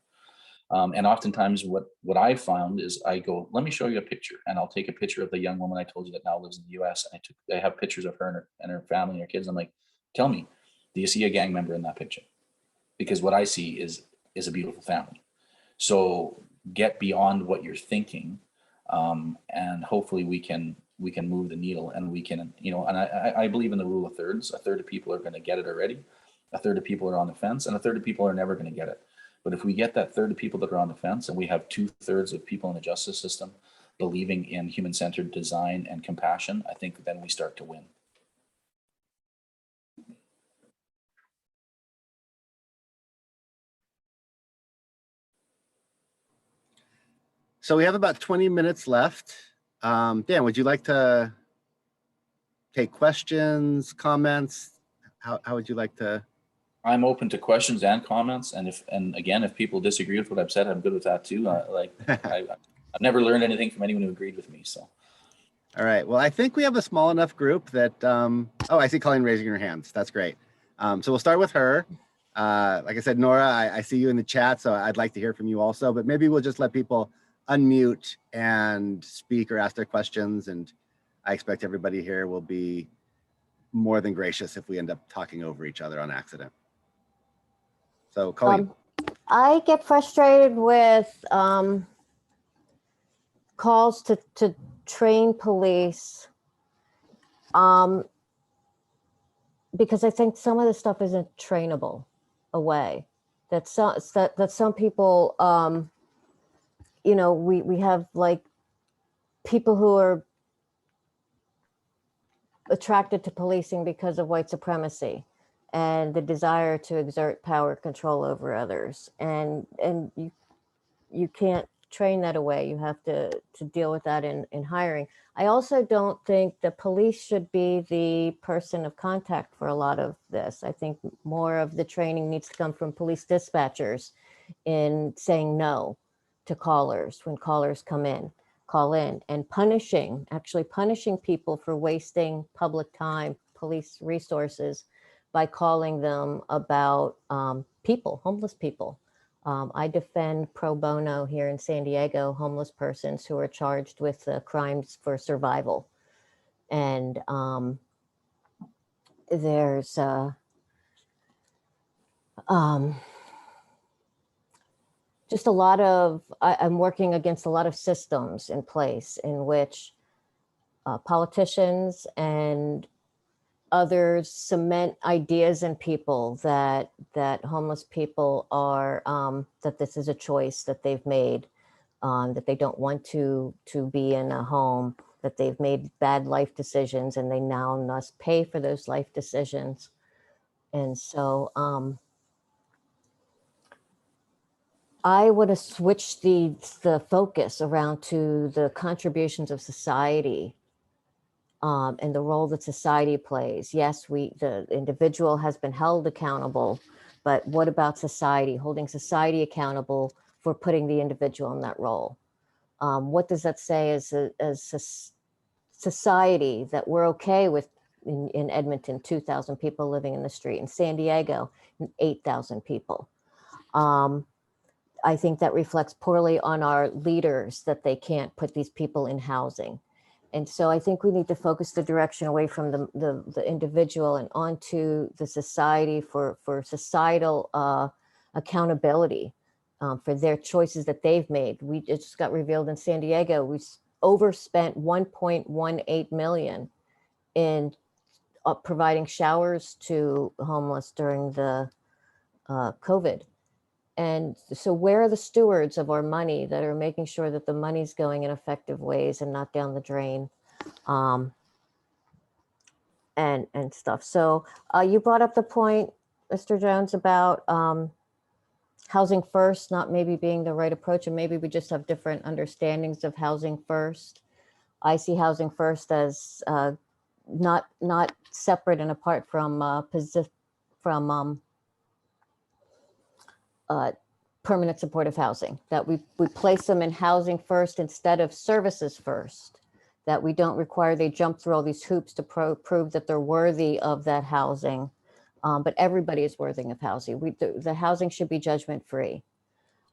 And oftentimes what I've found is I go, let me show you a picture, and I'll take a picture of the young woman I told you that now lives in the US. And I have pictures of her and her family and her kids. I'm like, tell me, do you see a gang member in that picture? Because what I see is a beautiful family. So get beyond what you're thinking, and hopefully we can move the needle, and we can, and I believe in the rule of thirds. A third of people are going to get it already. A third of people are on the fence, and a third of people are never going to get it. But if we get that third of people that are on the fence, and we have 2/3 of people in the justice system believing in human-centered design and compassion, I think then we start to win. So we have about 20 minutes left. Dan, would you like to take questions, comments? How would you like to? I'm open to questions and comments, and again, if people disagree with what I've said, I'm good with that too. I've never learned anything from anyone who agreed with me. So, all right. Well, I think we have a small enough group that. Oh, I see Colleen raising her hands. That's great. So we'll start with her. Like I said, Nora, I see you in the chat, so I'd like to hear from you also. But maybe we'll just let people unmute and speak or ask their questions, and I expect everybody here will be more than gracious if we end up talking over each other on accident. So, Colleen. I get frustrated with calls to train police because I think some of the stuff isn't trainable away. That some people, we have like people who are attracted to policing because of white supremacy and the desire to exert power control over others. And you can't train that away. You have to deal with that in hiring. I also don't think the police should be the person of contact for a lot of this. I think more of the training needs to come from police dispatchers in saying no to callers when callers call in, and actually punishing people for wasting public time, police resources, by calling them about homeless people. I defend pro bono here in San Diego, homeless persons who are charged with crimes for survival. And there's just a lot of, I'm working against a lot of systems in place in which politicians and others cement ideas in people that homeless people are, that this is a choice that they've made, that they don't want to be in a home, that they've made bad life decisions and they now must pay for those life decisions. And so I would have switched the focus around to the contributions of society. And the role that society plays. Yes, the individual has been held accountable, but what about society, holding society accountable for putting the individual in that role? What does that say as a society, that we're okay with in Edmonton, 2,000 people living in the street. In San Diego, 8,000 people. I think that reflects poorly on our leaders that they can't put these people in housing. And so I think we need to focus the direction away from the individual and onto the society for societal accountability for their choices that they've made. We just got revealed in San Diego, we overspent 1.18 million in providing showers to homeless during the COVID. And so where are the stewards of our money that are making sure that the money's going in effective ways and not down the drain, and stuff. So you brought up the point, Mr. Jones, about housing first not maybe being the right approach, and maybe we just have different understandings of housing first. I see housing first as not separate and apart from permanent supportive housing, that we place them in housing first instead of services first, that we don't require they jump through all these hoops to prove that they're worthy of that housing. But everybody is worthy of housing. The housing should be judgment free.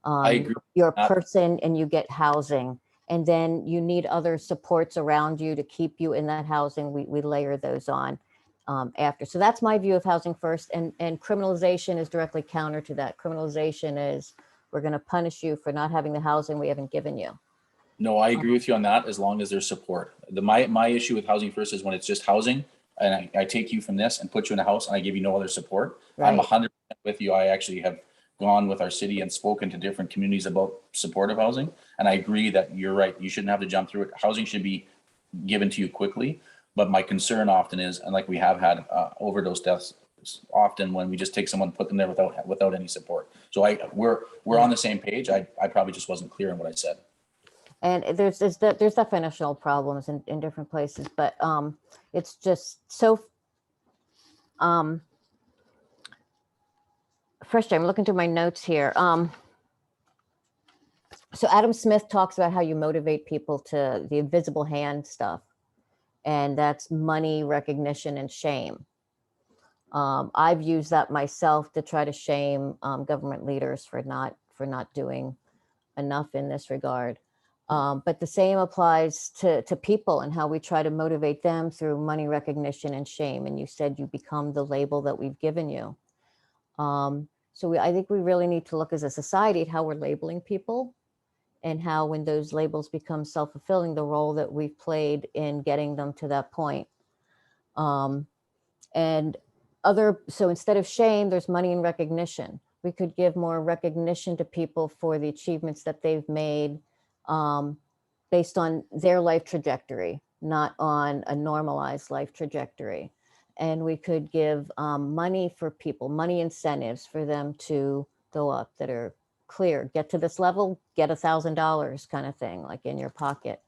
I agree. You're a person and you get housing, and then you need other supports around you to keep you in that housing. We layer those on after. So that's my view of housing first, and criminalization is directly counter to that. Criminalization is, we're going to punish you for not having the housing we haven't given you. No, I agree with you on that, as long as there's support. My issue with housing first is when it's just housing, and I take you from this and put you in a house and I give you no other support. Right. I'm 100% with you. I actually have gone with our city and spoken to different communities about supportive housing. And I agree that you're right. You shouldn't have to jump through it. Housing should be given to you quickly. But my concern often is, and like we have had overdose deaths often, when we just take someone, put them there without any support. So we're on the same page. I probably just wasn't clear in what I said. And there's definitional problems in different places, but it's just so frustrating. I'm looking through my notes here. So Adam Smith talks about how you motivate people to the invisible hand stuff, and that's money, recognition, and shame. I've used that myself to try to shame government leaders for not doing enough in this regard. But the same applies to people and how we try to motivate them through money, recognition, and shame. And you said you become the label that we've given you. So I think we really need to look as a society at how we're labeling people, and how, when those labels become self-fulfilling, the role that we've played in getting them to that point. So instead of shame, there's money and recognition. We could give more recognition to people for the achievements that they've made, based on their life trajectory, not on a normalized life trajectory. And we could give money for people, money incentives for them to go up, that are clear. Get to this level, get $1,000 kind of thing, like in your pocket,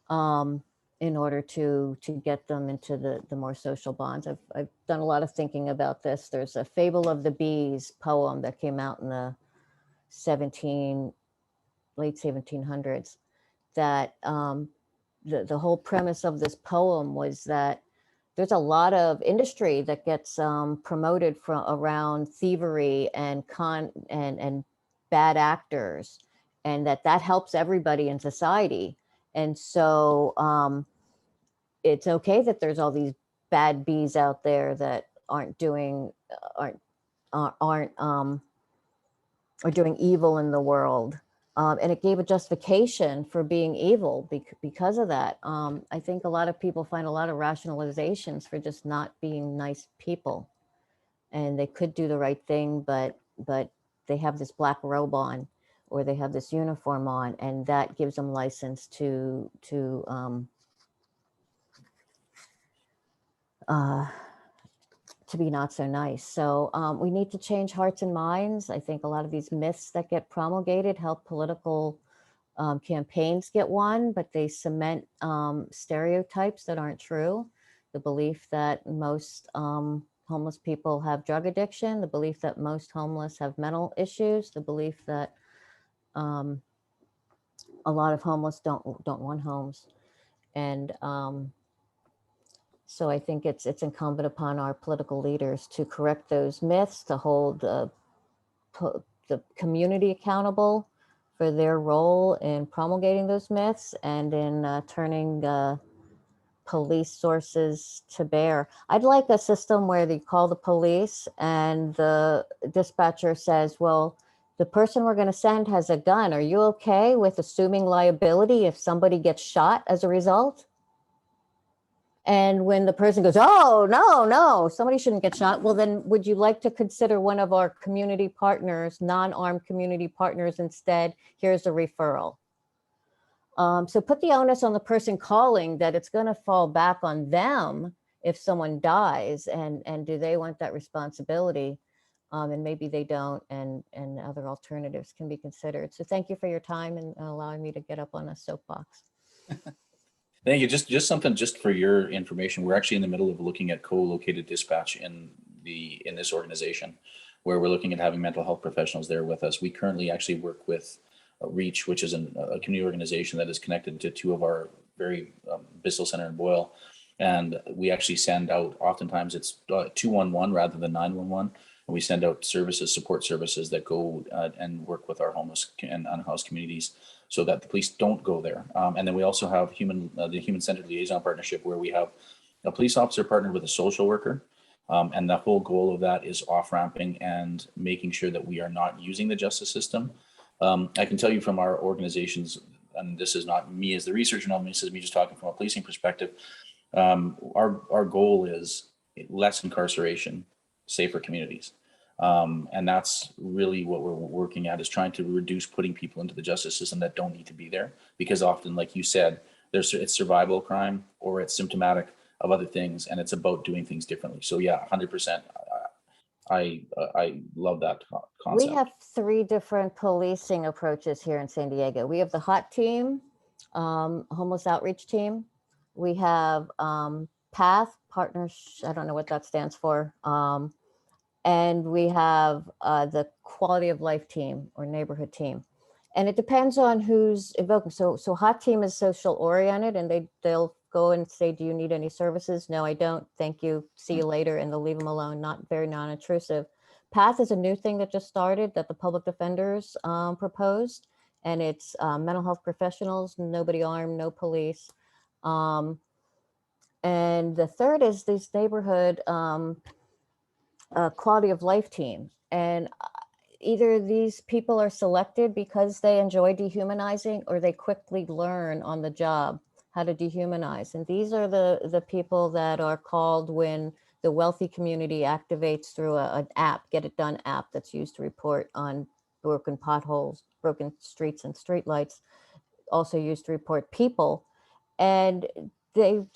in order to get them into the more social bonds. I've done a lot of thinking about this. There's a Fable of the Bees poem that came out in the late 1700s, that the whole premise of this poem was that there's a lot of industry that gets promoted from around thievery and bad actors, and that helps everybody in society. And so it's okay that there's all these bad bees out there that are doing evil in the world. And it gave a justification for being evil because of that. I think a lot of people find a lot of rationalizations for just not being nice people, and they could do the right thing, but they have this black robe on, or they have this uniform on, and that gives them license to be not so nice. So we need to change hearts and minds. I think a lot of these myths that get promulgated help political campaigns get won, but they cement stereotypes that aren't true. The belief that most homeless people have drug addiction, the belief that most homeless have mental issues, the belief that a lot of homeless don't want homes. And So I think it's incumbent upon our political leaders to correct those myths, to hold the community accountable for their role in promulgating those myths and in turning police sources to bear. I'd like a system where they call the police and the dispatcher says, well, the person we're going to send has a gun. Are you okay with assuming liability if somebody gets shot as a result? And when the person goes, oh, no, somebody shouldn't get shot. Well, then would you like to consider one of our community partners, non-armed community partners instead? Here's a referral. So put the onus on the person calling that it's going to fall back on them if someone dies, and do they want that responsibility? And maybe they don't, and other alternatives can be considered. So thank you for your time and allowing me to get up on a soapbox. Thank you. Just something just for your information. We're actually in the middle of looking at co-located dispatch in this organization, where we're looking at having mental health professionals there with us. We currently actually work with REACH, which is a community organization that is connected to two of our very Bissell Center and Boyle. And we actually send out, oftentimes it's 211 rather than 911. And we send out support services that go and work with our homeless and unhoused communities so that the police don't go there. And then we also have the human-centered liaison partnership, where we have a police officer partnered with a social worker. And the whole goal of that is off-ramping and making sure that we are not using the justice system. I can tell you from our organizations, and this is not me as the researcher, no, this is me just talking from a policing perspective. Our goal is less incarceration, safer communities. And that's really what we're working at, is trying to reduce putting people into the justice system that don't need to be there. Because often, like you said, it's survival crime or it's symptomatic of other things, and it's about doing things differently. So yeah, 100%. I love that concept. We have 3 different policing approaches here in San Diego. We have the HOT team, homeless outreach team. We have PATH, partners, I don't know what that stands for. And we have the quality of life team or neighborhood team. And it depends on who's invoking. So HOT team is social oriented, and they'll go and say, do you need any services? No, I don't. Thank you. See you later. And they'll leave them alone. Not very non-intrusive. PATH is a new thing that just started that the public defenders proposed. And it's mental health professionals, nobody armed, no police. And the third is these neighborhood quality of life team. And either these people are selected because they enjoy dehumanizing, or they quickly learn on the job how to dehumanize. And these are the people that are called when the wealthy community activates through an app, Get It Done app, that's used to report on broken potholes, broken streets and streetlights, also used to report people. And the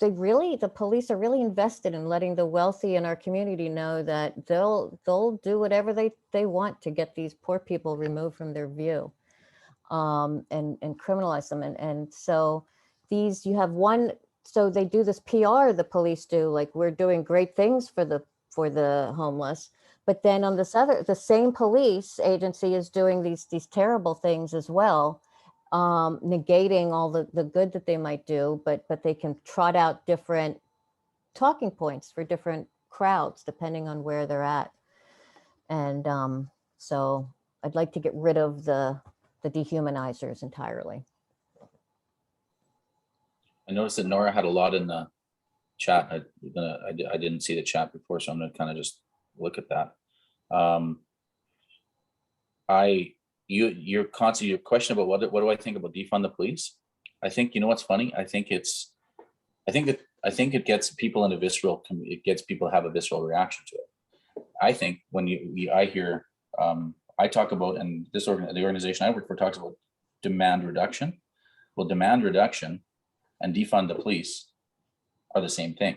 police are really invested in letting the wealthy in our community know that they'll do whatever they want to get these poor people removed from their view, and criminalize them. And so you have one, so they do this PR, the police do, like, we're doing great things for the homeless. But then on the same police agency is doing these terrible things as well, negating all the good that they might do, but they can trot out different talking points for different crowds depending on where they're at. And so I'd like to get rid of the dehumanizers entirely. I noticed that Nora had a lot in the chat. I didn't see the chat before, so I'm gonna kind of just look at that. Your question about what do I think about defund the police? I think, you know what's funny? I think it gets people in it gets people to have a visceral reaction to it. I think when I hear I talk about, and the organization I work for talks about demand reduction. Well, demand reduction and defund the police are the same thing,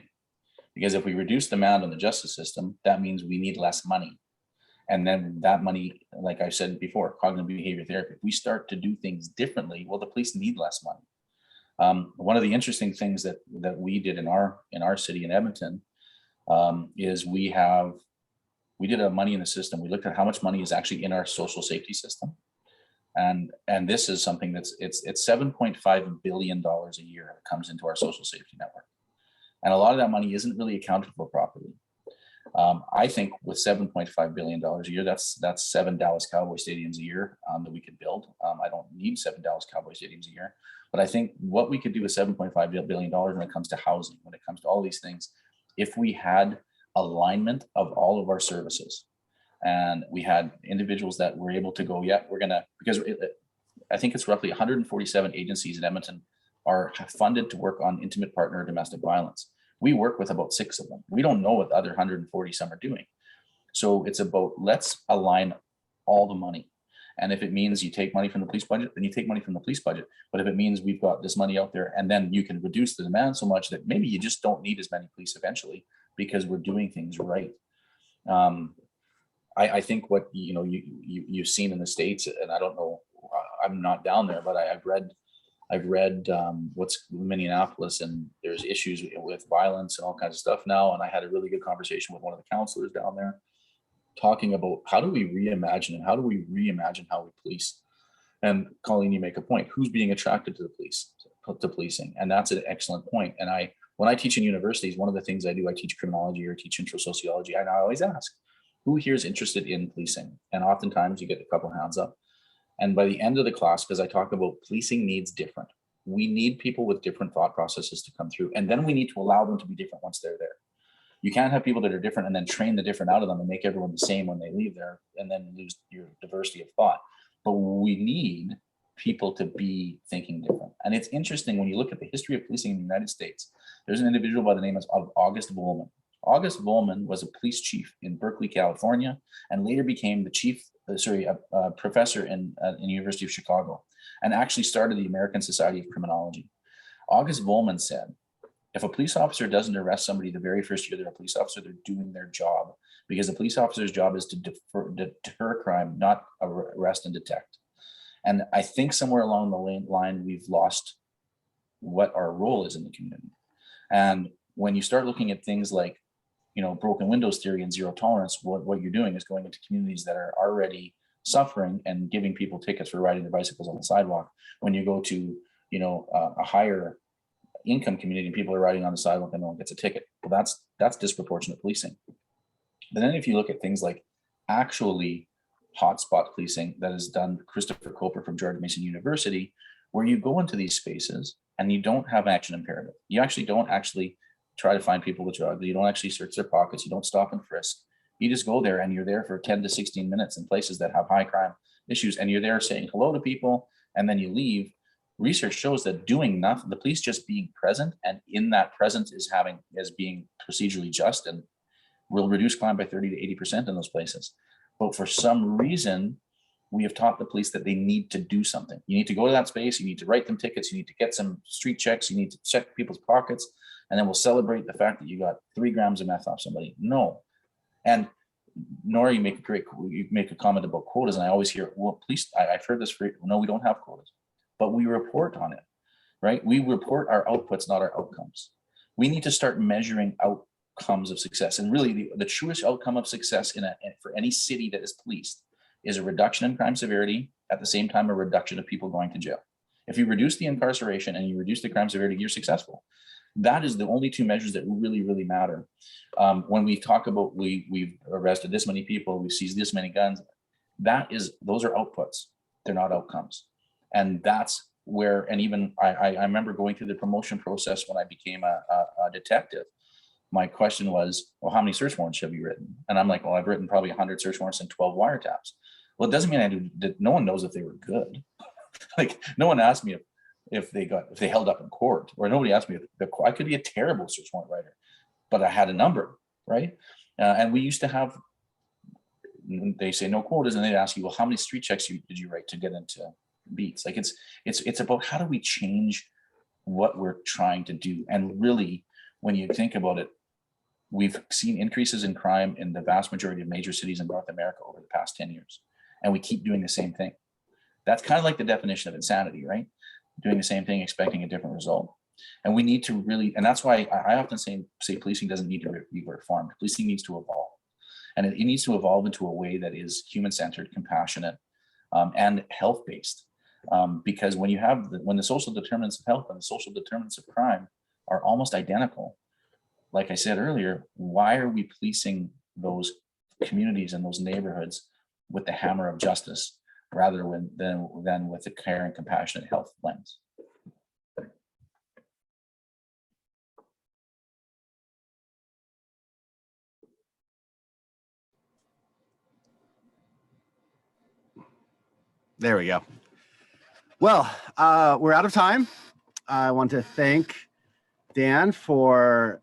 because if we reduce demand on the justice system, that means we need less money. And then that money, like I said before, cognitive behavior therapy, if we start to do things differently, well, the police need less money. One of the interesting things that we did in our city in Edmonton is we did a money in the system. We looked at how much money is actually in our social safety system. And this is something it's $7.5 billion a year that comes into our social safety network. And a lot of that money isn't really accounted for properly. I think with $7.5 billion a year, that's 7 Dallas Cowboy stadiums a year that we could build. I don't need 7 Dallas Cowboy stadiums a year, but I think what we could do with $7.5 billion when it comes to housing, when it comes to all these things, if we had alignment of all of our services and we had individuals that were able to go, yeah, we're gonna, because I think it's roughly 147 agencies in Edmonton are funded to work on intimate partner domestic violence. We work with about 6 of them. We don't know what the other 140 some are doing. So it's about, let's align all the money. And if it means you take money from the police budget, then you take money from the police budget. But if it means we've got this money out there and then you can reduce the demand so much that maybe you just don't need as many police eventually because we're doing things right. I think what, you know, you've seen in the States, and I don't know, I'm not down there, but I've read what's Minneapolis, and there's issues with violence and all kinds of stuff now. And I had a really good conversation with one of the counselors down there talking about how do we reimagine and how do we reimagine how we police. And Colleen, you make a point, who's being attracted to the police, to policing? And that's an excellent point. And when I teach in universities, one of the things I do, I teach criminology or teach intro sociology, and I always ask, who here is interested in policing? And oftentimes you get a couple hands up. And by the end of the class, because I talk about policing needs different, we need people with different thought processes to come through. And then we need to allow them to be different once they're there. You can't have people that are different and then train the different out of them and make everyone the same when they leave there and then lose your diversity of thought. But we need people to be thinking different. And it's interesting when you look at the history of policing in the United States, there's an individual by the name of August Volman. August Volman was a police chief in Berkeley, California, and later became the professor in the University of Chicago, and actually started the American Society of Criminology. August Volman said, if a police officer doesn't arrest somebody the very first year they're a police officer, they're doing their job, because the police officer's job is to deter crime, not arrest and detect. And I think somewhere along the line, we've lost what our role is in the community. And when you start looking at things like, you know, broken windows theory and zero tolerance, what you're doing is going into communities that are already suffering and giving people tickets for riding their bicycles on the sidewalk. When you go to, you know, a higher income community and people are riding on the sidewalk and no one gets a ticket, well, that's disproportionate policing. But then if you look at things like actually hotspot policing that is done, Christopher Coper from George Mason University, where you go into these spaces and you don't have action imperative. You actually don't try to find people with drugs. You don't actually search their pockets. You don't stop and frisk. You just go there and you're there for 10 to 16 minutes in places that have high crime issues. And you're there saying hello to people and then you leave. Research shows that doing nothing, the police just being present and in that presence as being procedurally just and will reduce crime by 30 to 80% in those places. But for some reason, we have taught the police that they need to do something. You need to go to that space. You need to write them tickets. You need to get some street checks. You need to check people's pockets. And then we'll celebrate the fact that you got 3 grams of meth off somebody. No. And Nora, you make a comment about quotas, and I always hear, well, police, I've heard this no, we don't have quotas, but we report on it, right? We report our outputs, not our outcomes. We need to start measuring outcomes of success. And really the truest outcome of success for any city that is policed is a reduction in crime severity, at the same time, a reduction of people going to jail. If you reduce the incarceration and you reduce the crime severity, you're successful. That is the only 2 measures that really, really matter. When we talk about we've arrested this many people, we've seized this many guns, those are outputs. They're not outcomes. And that's where, and even I remember going through the promotion process when I became a detective. My question was, well, how many search warrants have you written? And I'm like, well, I've written probably 100 search warrants and 12 wiretaps. Well, it doesn't mean no one knows if they were good. Like, no one asked me if they held up in court, or nobody asked me I could be a terrible search warrant writer, but I had a number, right? And we used to have, they say no quotas, and they'd ask you, well, how many street checks did you write to get into beats? Like it's about how do we change what we're trying to do? And really, when you think about it, we've seen increases in crime in the vast majority of major cities in North America over the past 10 years, and we keep doing the same thing. That's kind of like the definition of insanity, right? Doing the same thing, expecting a different result. And we need to really, and that's why I often say policing doesn't need to be reformed. Policing needs to evolve. And it needs to evolve into a way that is human-centered, compassionate, and health-based. Because when the social determinants of health and the social determinants of crime are almost identical, like I said earlier, why are we policing those communities and those neighborhoods with the hammer of justice rather than with a care and compassionate health lens? There we go. Well, we're out of time. I want to thank Dan for